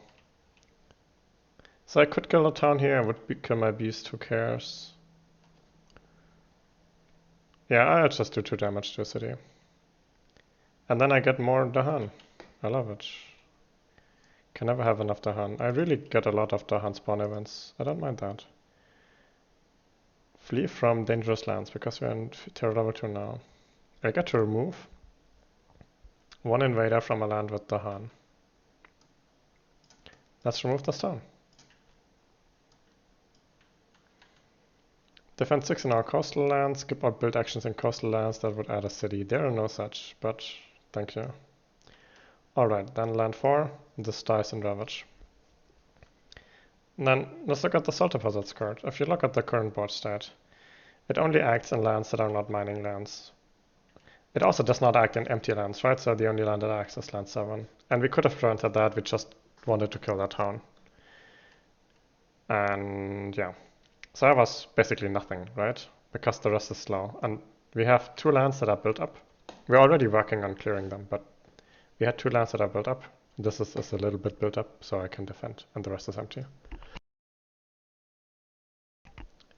So I could kill a town here and would kill my beast. Who cares? Yeah, I'll just do 2 damage to a city. And then I get more Dahan. I love it. Can never have enough Dahan. I really get a lot of Dahan spawn events. I don't mind that. Flee from dangerous lands because we're in terror level 2 now. I get to remove 1 invader from a land with Dahan. Let's remove the stone. Defend 6 in our coastal lands, skip out build actions in coastal lands that would add a city. There are no such, but thank you. Alright, then land 4, this dies in Ravage. Then let's look at the Salt Deposits card. If you look at the current board stat, it only acts in lands that are not mining lands. It also does not act in empty lands, right? So the only land that acts is land 7. And we could have granted that, we just wanted to kill that town. And yeah. So that was basically nothing, right? Because the rest is slow. And we have 2 lands that are built up. We're already working on clearing them, but we had 2 lands that are built up. This is a little bit built up, so I can defend, and the rest is empty.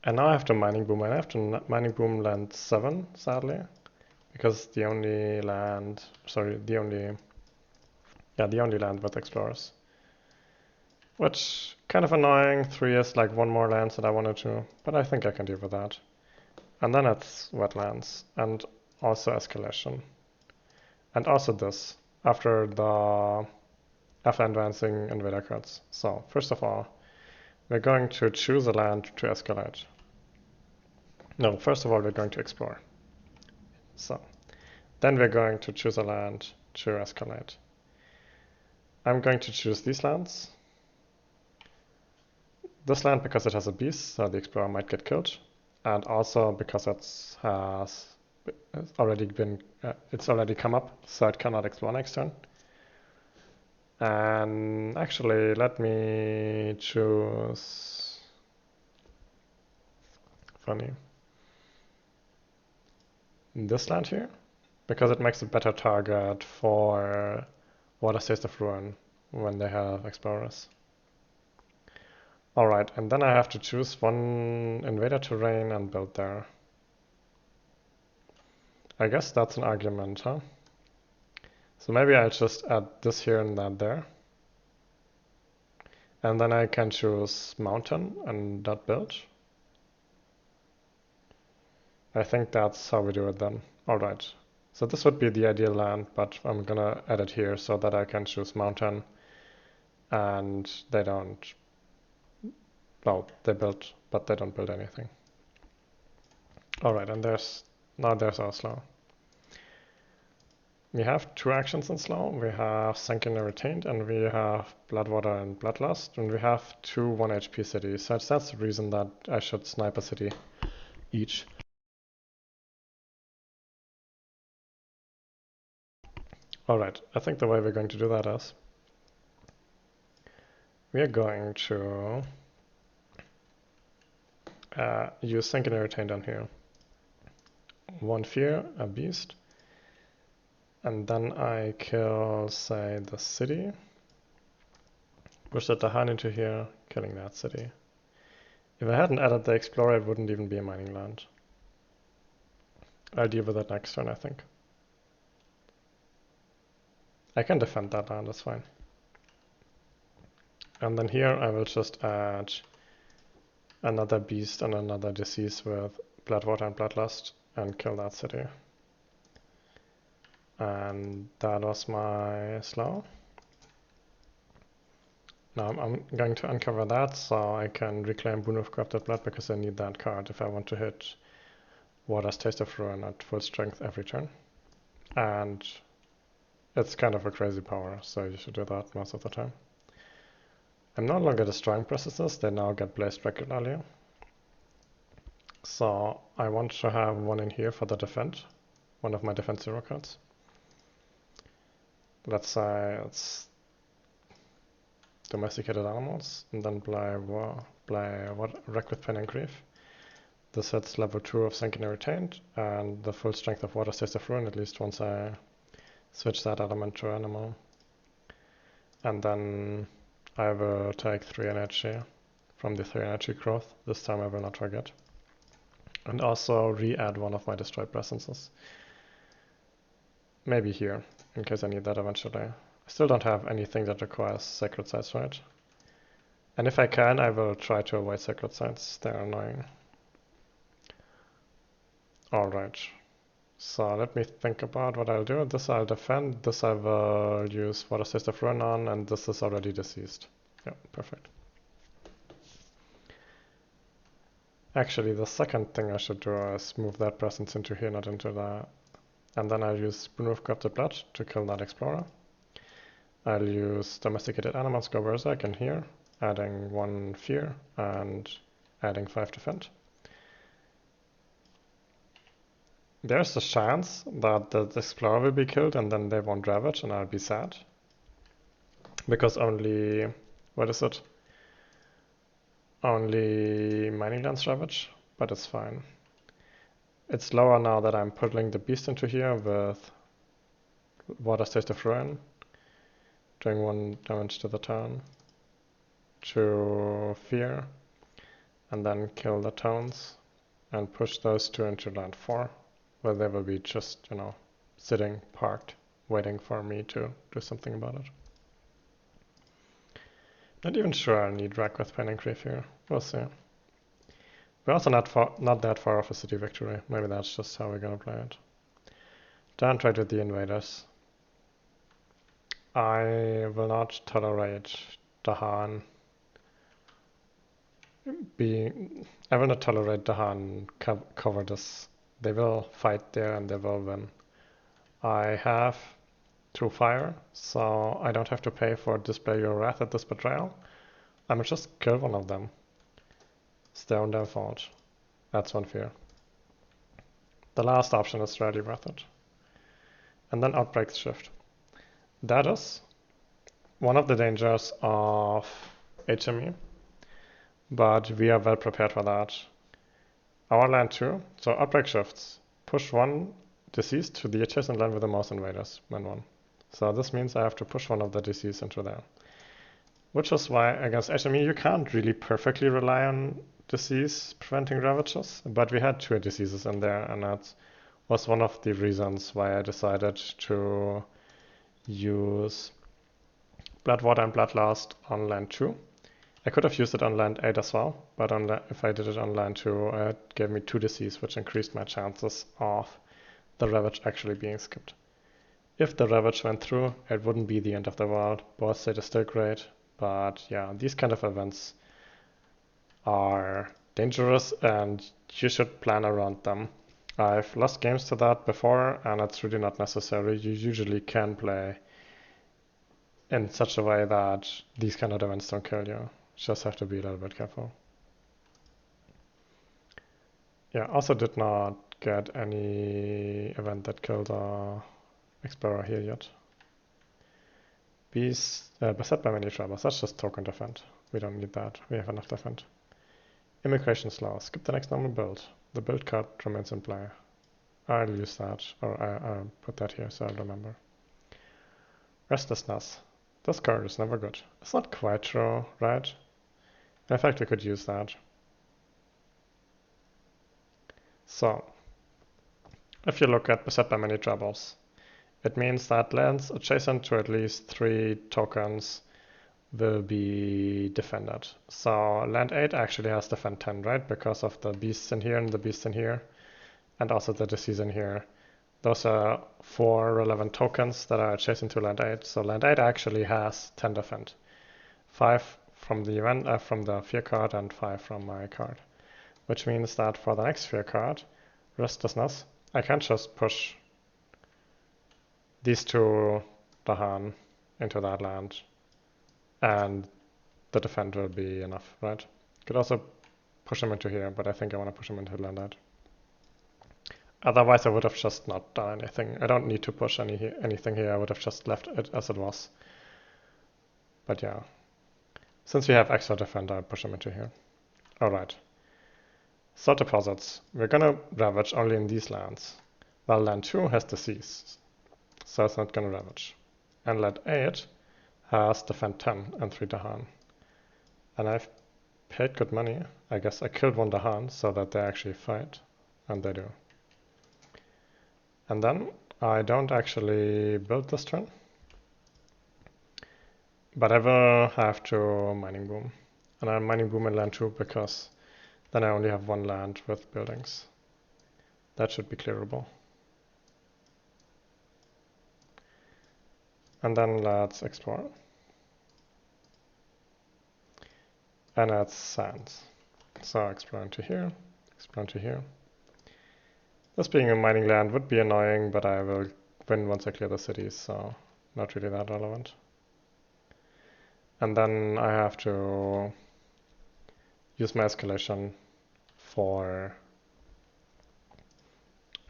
And now I have to mining boom, and I have to mining boom land 7, sadly. Because the only land, the only land with explorers. Which, kind of annoying, 3 is like 1 more lands that I wanted to, but I think I can deal with that. And then it's wetlands, and also escalation. And also this, after advancing invader cards. So, first of all, we're going to choose a land to escalate. No, first of all, we're going to explore. So, then we're going to choose a land to escalate. I'm going to choose these lands. This land because it has a beast, so the explorer might get killed, and also because it's already come up, so it cannot explore next turn. And actually, let me choose funny. This land here, because it makes a better target for Water Taste of Ruin when they have explorers. Alright, and then I have to choose one invader terrain and build there. I guess that's an argument, huh? So maybe I'll just add this here and that there. And then I can choose mountain and that build. I think that's how we do it then. Alright, so this would be the ideal land, but I'm gonna add it here so that I can choose mountain and they don't, well, they build, but they don't build anything. Alright, and now there's our slow. We have two actions in slow. We have Sanguinary Retained and we have Bloodwater and Bloodlust, and we have two 1 HP cities. So that's the reason that I should snipe a city each. Alright, I think the way we're going to do that is we are going to use Sanguinary Retained on here. One fear, a beast. And then I kill, say, the city. Push the Dahan into here, killing that city. If I hadn't added the Explorer, it wouldn't even be a mining land. I'll deal with that next turn, I think. I can defend that land, that's fine. And then here I will just add another beast and another disease with Bloodwater and Bloodlust and kill that city. And that was my slow. Now I'm going to uncover that so I can reclaim Boon of Corrupted Blood because I need that card if I want to hit Water's Taste of Ruin at full strength every turn. And it's kind of a crazy power, so you should do that most of the time. I'm no longer destroying processes, they now get blazed regularly. So I want to have one in here for the defend, one of my defense 0 cards. Let's say it's domesticated animals, and then wreck with pain and grief. This hits level 2 of Sanguinary Retained, and the full strength of Water Taste of Ruin, at least once I switch that element to animal. And then I will take 3 energy from the 3 energy growth. This time I will not forget. And also re-add one of my destroyed presences. Maybe here, in case I need that eventually. I still don't have anything that requires Sacred Sites, right? And if I can, I will try to avoid Sacred Sites. They're annoying. Alright. So let me think about what I'll do. This I'll defend, this I will use Water Taste of Ruin on, and this is already deceased. Yeah, perfect. Actually, the second thing I should do is move that presence into here, not into the... And then I'll use Boon of Corrupted Blood to kill that Explorer. I'll use Domesticated Animals, go Berserk in here, adding 1 fear and adding 5 defend. There's a chance that the Explorer will be killed and then they won't Ravage and I'll be sad. Because only... what is it? Only Mining Lands Ravage, but it's fine. It's lower now that I'm putting the beast into here with Water Taste of Ruin, doing 1 damage to the turn, to fear, and then kill the towns, and push those 2 into land 4, where they will be just, you know, sitting, parked, waiting for me to do something about it. Not even sure I need Wreck with Pain and Grief here, we'll see. We're also not that far off a city victory. Maybe that's just how we're gonna play it. Don't trade with the invaders. I will not tolerate Dahan I will not tolerate Dahan cover this. They will fight there and they will win. I have 2 fire, so I don't have to pay for Display Your Wrath at this betrayal. I will just kill one of them. It's their own damn fault. That's 1 fear. The last option is rarely worth it. And then Outbreak Shift. That is one of the dangers of HME, but we are well prepared for that. our land 2, so outbreak shifts. Push one disease to the adjacent land with the mouse invaders, man 1. So this means I have to push one of the disease into there. Which is why against HME you can't really perfectly rely on disease preventing ravages, but we had 2 diseases in there, and that was one of the reasons why I decided to use Bloodwater and Bloodlust on land 2. I could have used it on land 8 as well, but if I did it on land 2, it gave me 2 disease, which increased my chances of the Ravage actually being skipped. If the Ravage went through, it wouldn't be the end of the world. Board state is still great, but yeah, these kind of events are dangerous and you should plan around them. I've lost games to that before, and it's really not necessary. You usually can play in such a way that these kind of events don't kill you. Just have to be a little bit careful. Yeah, also did not get any event that killed our Explorer here yet. Beast, beset by many troubles. That's just token defend. We don't need that. We have enough defend. Immigration slow. Skip the next normal build. The build card remains in play. I'll use that, or I'll put that here so I'll remember. Restlessness. This card is never good. It's not quite true, right? In fact, we could use that. So, if you look at beset by many troubles, it means that lands adjacent to at least 3 tokens will be defended. So land 8 actually has defend 10, right? Because of the beasts in here and the beasts in here, and also the disease in here. Those are 4 relevant tokens that are adjacent to land 8. So land 8 actually has 10 defend. 5 from the event, from the fear card, and 5 from my card. Which means that for the next fear card, Restlessness, I can't just push these 2 Dahan into that land and the defend will be enough, right? Could also push him into here, but I think I want to push him into land 8. Otherwise I would have just not done anything. I don't need to push anything here, I would have just left it as it was. But yeah, since we have extra defend, I'll push him into here. Alright. Salt deposits. We're gonna ravage only in these lands. While land 2 has disease, so it's not gonna ravage. And land 8 has defend 10 and 3 Dahan. And I've paid good money. I guess I killed 1 Dahan so that they actually fight, and they do. And then I don't actually build this turn, but I will have to mining boom. And I'm mining boom in land 2 because then I only have 1 land with buildings. That should be clearable. And then let's explore. And add sands. So explore into here, explore into here. This being a mining land would be annoying, but I will win once I clear the cities, so not really that relevant. And then I have to use my escalation for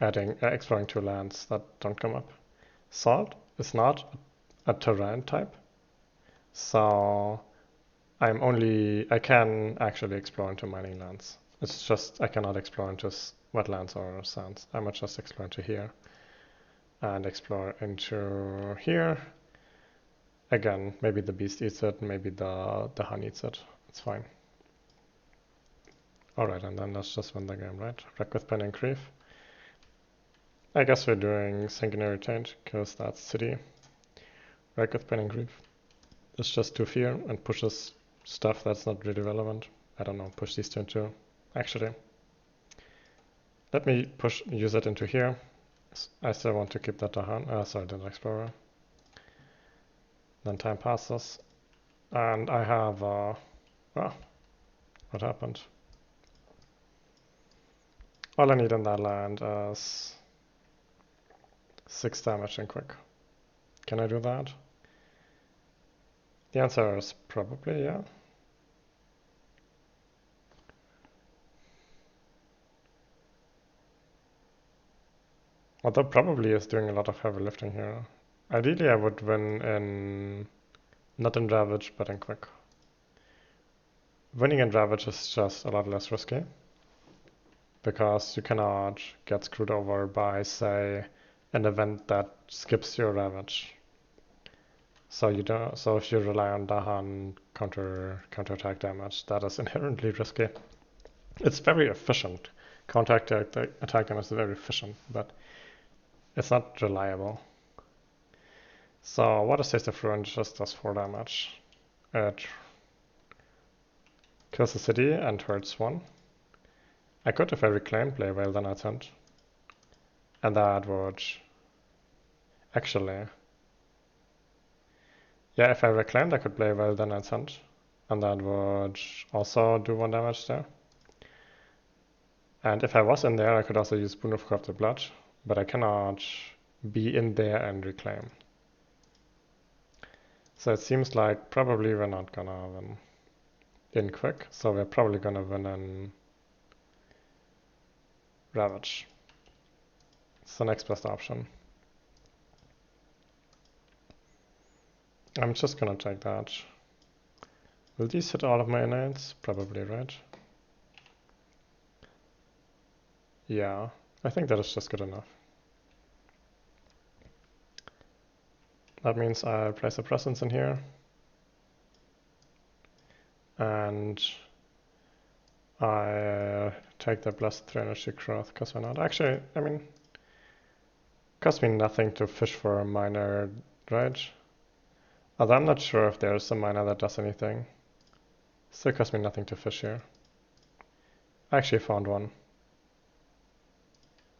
exploring 2 lands that don't come up. Salt is not a terrain type, so I can actually explore into mining lands. It's just I cannot explore into wetlands or sands. I might just explore into here and explore into here. Again, maybe the beast eats it, maybe the hun eats it. It's fine. Alright, and then let's just win the game, right? Wreck with Pen and Grief. I guess we're doing Sanguinary Taint, because that's city. Wreck with Pen and Grief. It's just 2 fear and pushes stuff that's not really relevant. I don't know, push these 2 into. Actually, let me use it into here. I still want to keep that Dahan, sorry, the Explorer. Then time passes, and I have, well, what happened? All I need in that land is 6 damage and quick. Can I do that? The answer is probably yeah. Although probably is doing a lot of heavy lifting here. Ideally I would win in, not in Ravage, but in Quick. Winning in Ravage is just a lot less risky. because you cannot get screwed over by, say, an event that skips your Ravage. So you don't. So if you rely on Dahan counterattack damage, that is inherently risky. It's very efficient. Counterattack damage is very efficient, but it's not reliable. So what is Taste of Ruin just does 4 damage. It kills the city and hurts 1. I could, if I reclaim, play Veil the Night's Hunt. And that would actually... Yeah, if I reclaimed, I could play Veil the Night's Hunt. And that would also do 1 damage there. And if I was in there, I could also use Boon of Corrupted Blood. But I cannot be in there and reclaim. So it seems like probably we're not gonna win in quick. So we're probably gonna win in Ravage. It's the next best option. I'm just gonna take that. Will these hit all of my innate? Probably, right? Yeah, I think that is just good enough. That means I place a presence in here. And I take the Blessed 3 energy growth, because why not? Actually, I mean, costs me nothing to fish for a miner, right? Although I'm not sure if there's a miner that does anything. Still costs me nothing to fish here. I actually found one.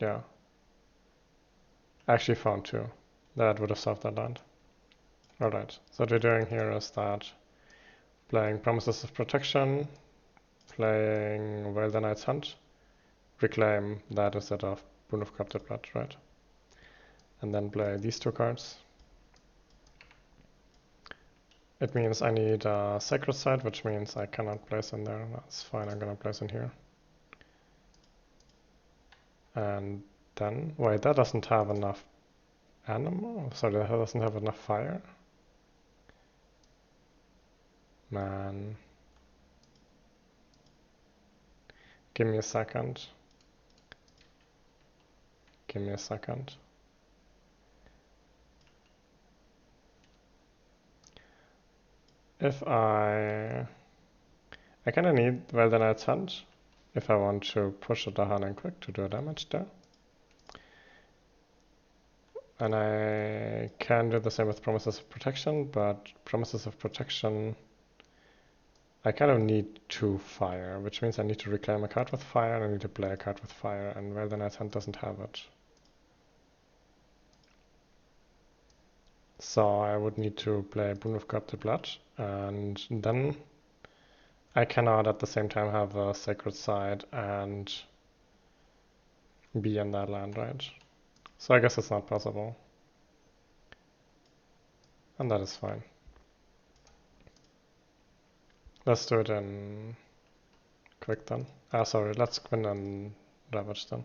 Yeah. I actually found 2. That would have solved that land. Alright, so what we're doing here is that playing Promises of Protection, playing Veil the Night's Hunt, reclaim that instead of Boon of Corrupted Blood, right? And then play these 2 cards. It means I need a Sacred Site, which means I cannot place in there. That's fine, I'm gonna place in here. And then, wait, that doesn't have enough animal? Sorry, that doesn't have enough fire? Man. Give me a second. Give me a second. If I kinda need Veil the Night's Hunt if I want to push a Dahan in quick to do damage there. And I can do the same with Promises of Protection, but Promises of Protection I kind of need 2 fire, which means I need to reclaim a card with fire and I need to play a card with fire, and Veil the Night's Hunt doesn't have it. So I would need to play Boon of Corrupted Blood, and then I cannot at the same time have a Sacred Site and be in that land, right? So I guess it's not possible. And that is fine. Let's do it in quick then. Sorry, let's win in Ravage then.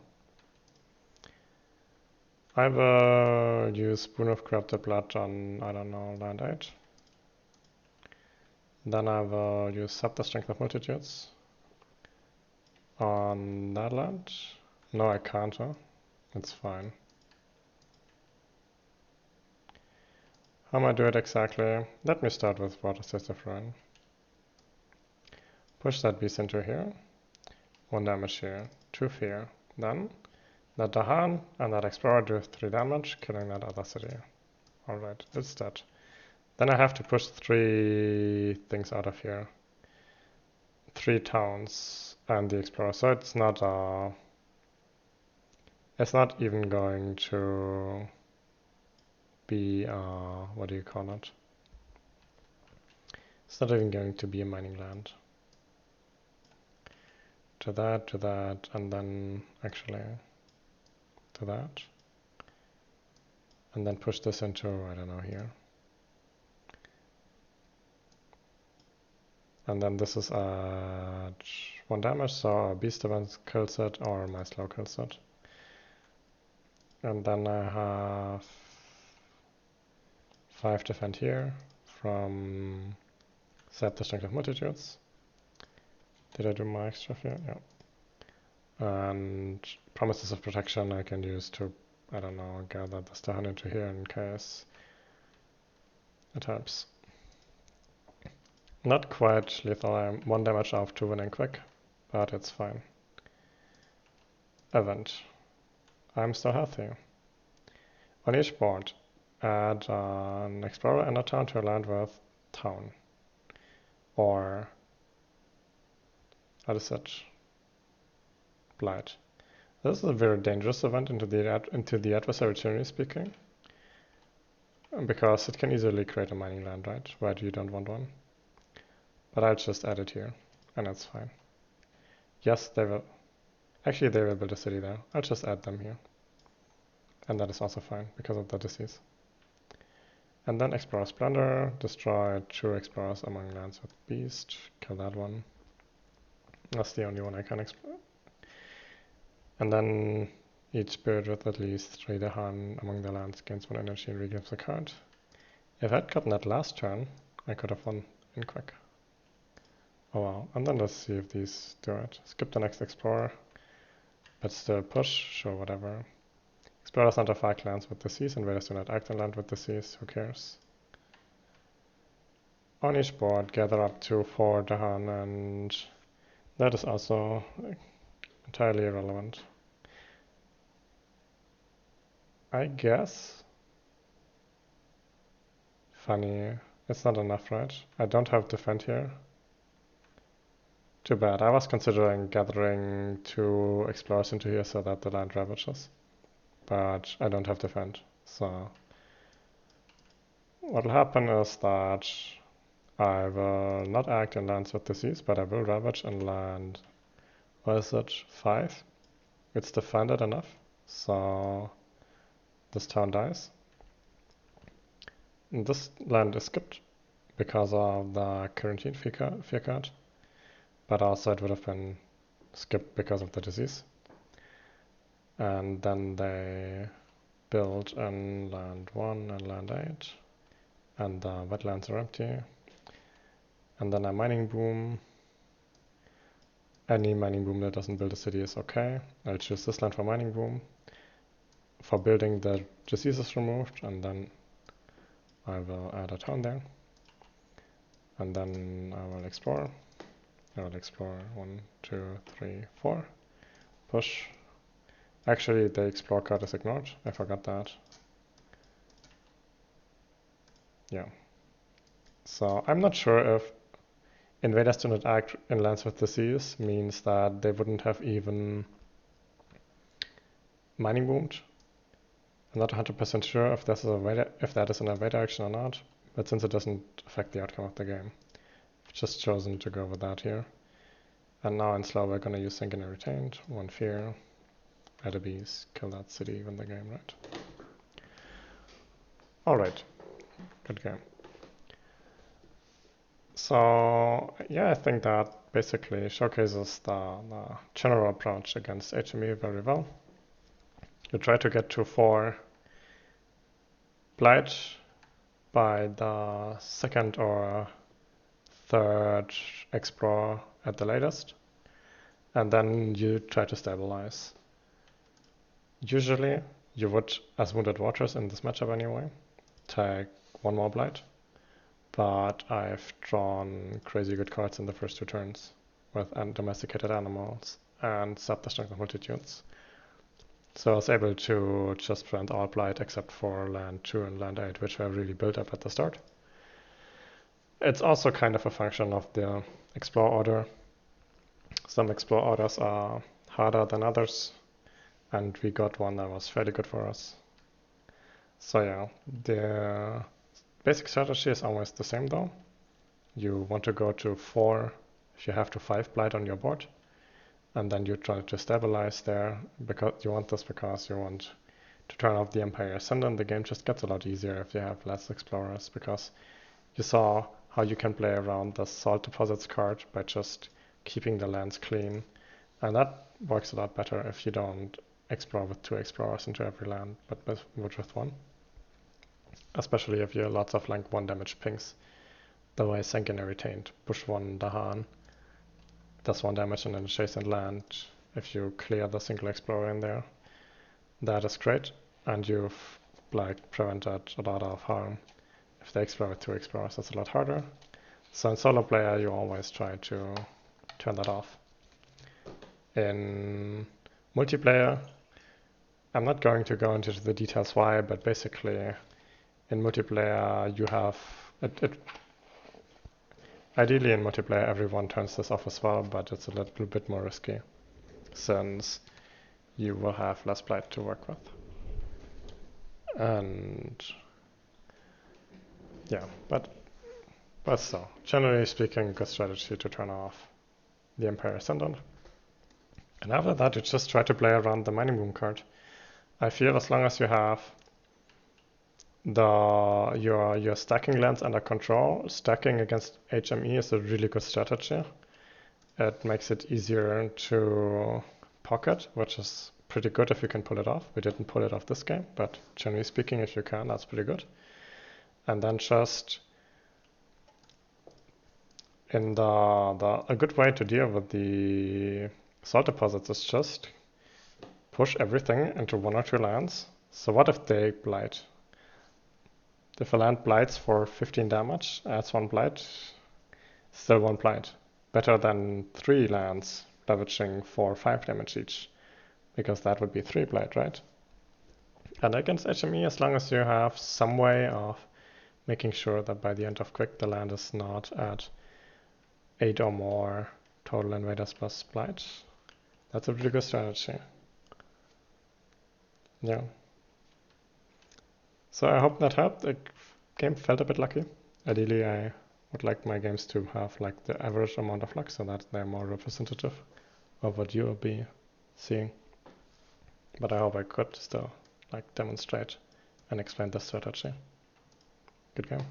I will use Boon of Corrupted Blood on, I don't know, land 8. Then I will use Sap the Strength of Multitudes on that land. No, I can't, huh? It's fine. How am I do it exactly? Let me start with Water Taste of Ruin. Push that beast into here. 1 damage here. 2 fear. Then that Dahan and that Explorer do 3 damage, killing that other city. Alright, it's dead. Then I have to push 3 things out of here. 3 towns and the Explorer. So it's not even going to be what do you call it? It's not even going to be a mining land. To that, and then actually to that. And then push this into, I don't know, here. And then this is at 1 damage, so a beast event kills it or my slow kills it. And then I have 5 defend here from Sap the Strength of Multitudes. Did I do my extra fear? Yeah. And promises of protection I can use to, I don't know, gather the Dahan into here in case it helps. Not quite lethal, I'm 1 damage off to winning quick, but it's fine. Event. I'm still healthy. On each board, add an explorer and a town to a land with town. Or, what is it? Blight. This is a very dangerous event into the adversary, generally speaking. Because it can easily create a mining land, right? Where you don't want one. But I'll just add it here, and that's fine. Yes, they will. Actually, they will build a city there. I'll just add them here. And that is also fine, because of the disease. And then Explorer Splendor, destroy 2 explorers among lands with Beast. Kill that one. That's the only one I can explore. And then each spirit with at least 3 Dahan among the lands gains 1 energy and regains a card. If I'd gotten that last turn, I could have won in quick. Oh wow, and then let's see if these do it. Skip the next Explorer, but still push, sure, whatever. Explorers enter 5 lands with disease, invaders do not act on land with disease, who cares? On each board, gather up to 4 Dahan, and that is also entirely irrelevant. I guess. Funny, it's not enough, right? I don't have defend here. Too bad. I was considering gathering 2 explorers into here so that the land ravages. But I don't have defend, so what will happen is that I will not act in lands with disease, but I will ravage in land, what is it, 5? It's defended enough, so this town dies. And this land is skipped because of the quarantine fear card, but also it would have been skipped because of the disease. And then they build in land 1 and land 8, and the wetlands are empty. And then a mining boom. Any mining boom that doesn't build a city is okay. I'll choose this land for mining boom. For building, the disease is removed, and then I will add a town there. And then I will explore. I will explore 1, 2, 3, 4. Push. Actually, the explore card is ignored. I forgot that. Yeah. So I'm not sure if invaders do not act in lands with disease means that they wouldn't have even mining boomed. I'm not 100% sure if that is an invader action or not, but since it doesn't affect the outcome of the game, I've just chosen to go with that here. And now in slow we're gonna use Sanguinary Retained, 1 fear, add a beast, kill that city, win the game, right? Alright, good game. So yeah, I think that basically showcases the general approach against HME very well. You try to get to 4 Blight by the 2nd or 3rd Explore at the latest, and then you try to stabilize. Usually you would, as Wounded Watchers in this matchup anyway, take 1 more Blight, but I've drawn crazy good cards in the first 2 turns with domesticated animals and Sap the Strength of Multitudes. So I was able to just prevent all Blight except for land 2 and land 8, which were really built up at the start. It's also kind of a function of the Explore order. Some Explore orders are harder than others, and we got one that was fairly good for us. So yeah, the basic strategy is always the same though. You want to go to 4 if you have to 5 Blight on your board, and then you try to stabilize there because you want to turn off the Empire Ascendant. The game just gets a lot easier if you have less explorers, because you saw how you can play around the Salt Deposits card by just keeping the lands clean, and that works a lot better if you don't explore with 2 explorers into every land, but with 1. Especially if you have lots of like 1 damage pings. The way Sanguinary Retained, push 1 Dahan, does 1 damage and then adjacent land, if you clear the single explorer in there. That is great, and you've like prevented a lot of harm. If they explore with 2 explorers, that's a lot harder. So in solo player, you always try to turn that off. In multiplayer, I'm not going to go into the details why, but basically in multiplayer you have ideally in multiplayer everyone turns this off as well, but it's a little bit more risky since you will have less blight to work with. And yeah, but still, generally speaking, good strategy to turn off the Empire Ascendant. And after that, you just try to play around the Mining Boom card. I feel as long as you have your stacking lands under control, stacking against HME is a really good strategy. It makes it easier to pocket, which is pretty good if you can pull it off. We didn't pull it off this game, but generally speaking, if you can, that's pretty good. And then just a good way to deal with the salt deposits is just push everything into 1 or 2 lands. So what if they blight? If a land blights for 15 damage, adds 1 blight, still 1 blight. Better than 3 lands ravaging for 5 damage each, because that would be 3 blight, right? And against HME, as long as you have some way of making sure that by the end of quick the land is not at 8 or more total invaders plus blight, that's a really good strategy. Yeah. So I hope that helped. The game felt a bit lucky. Ideally, I would like my games to have like the average amount of luck so that they're more representative of what you'll be seeing. But I hope I could still like demonstrate and explain the strategy. Good game.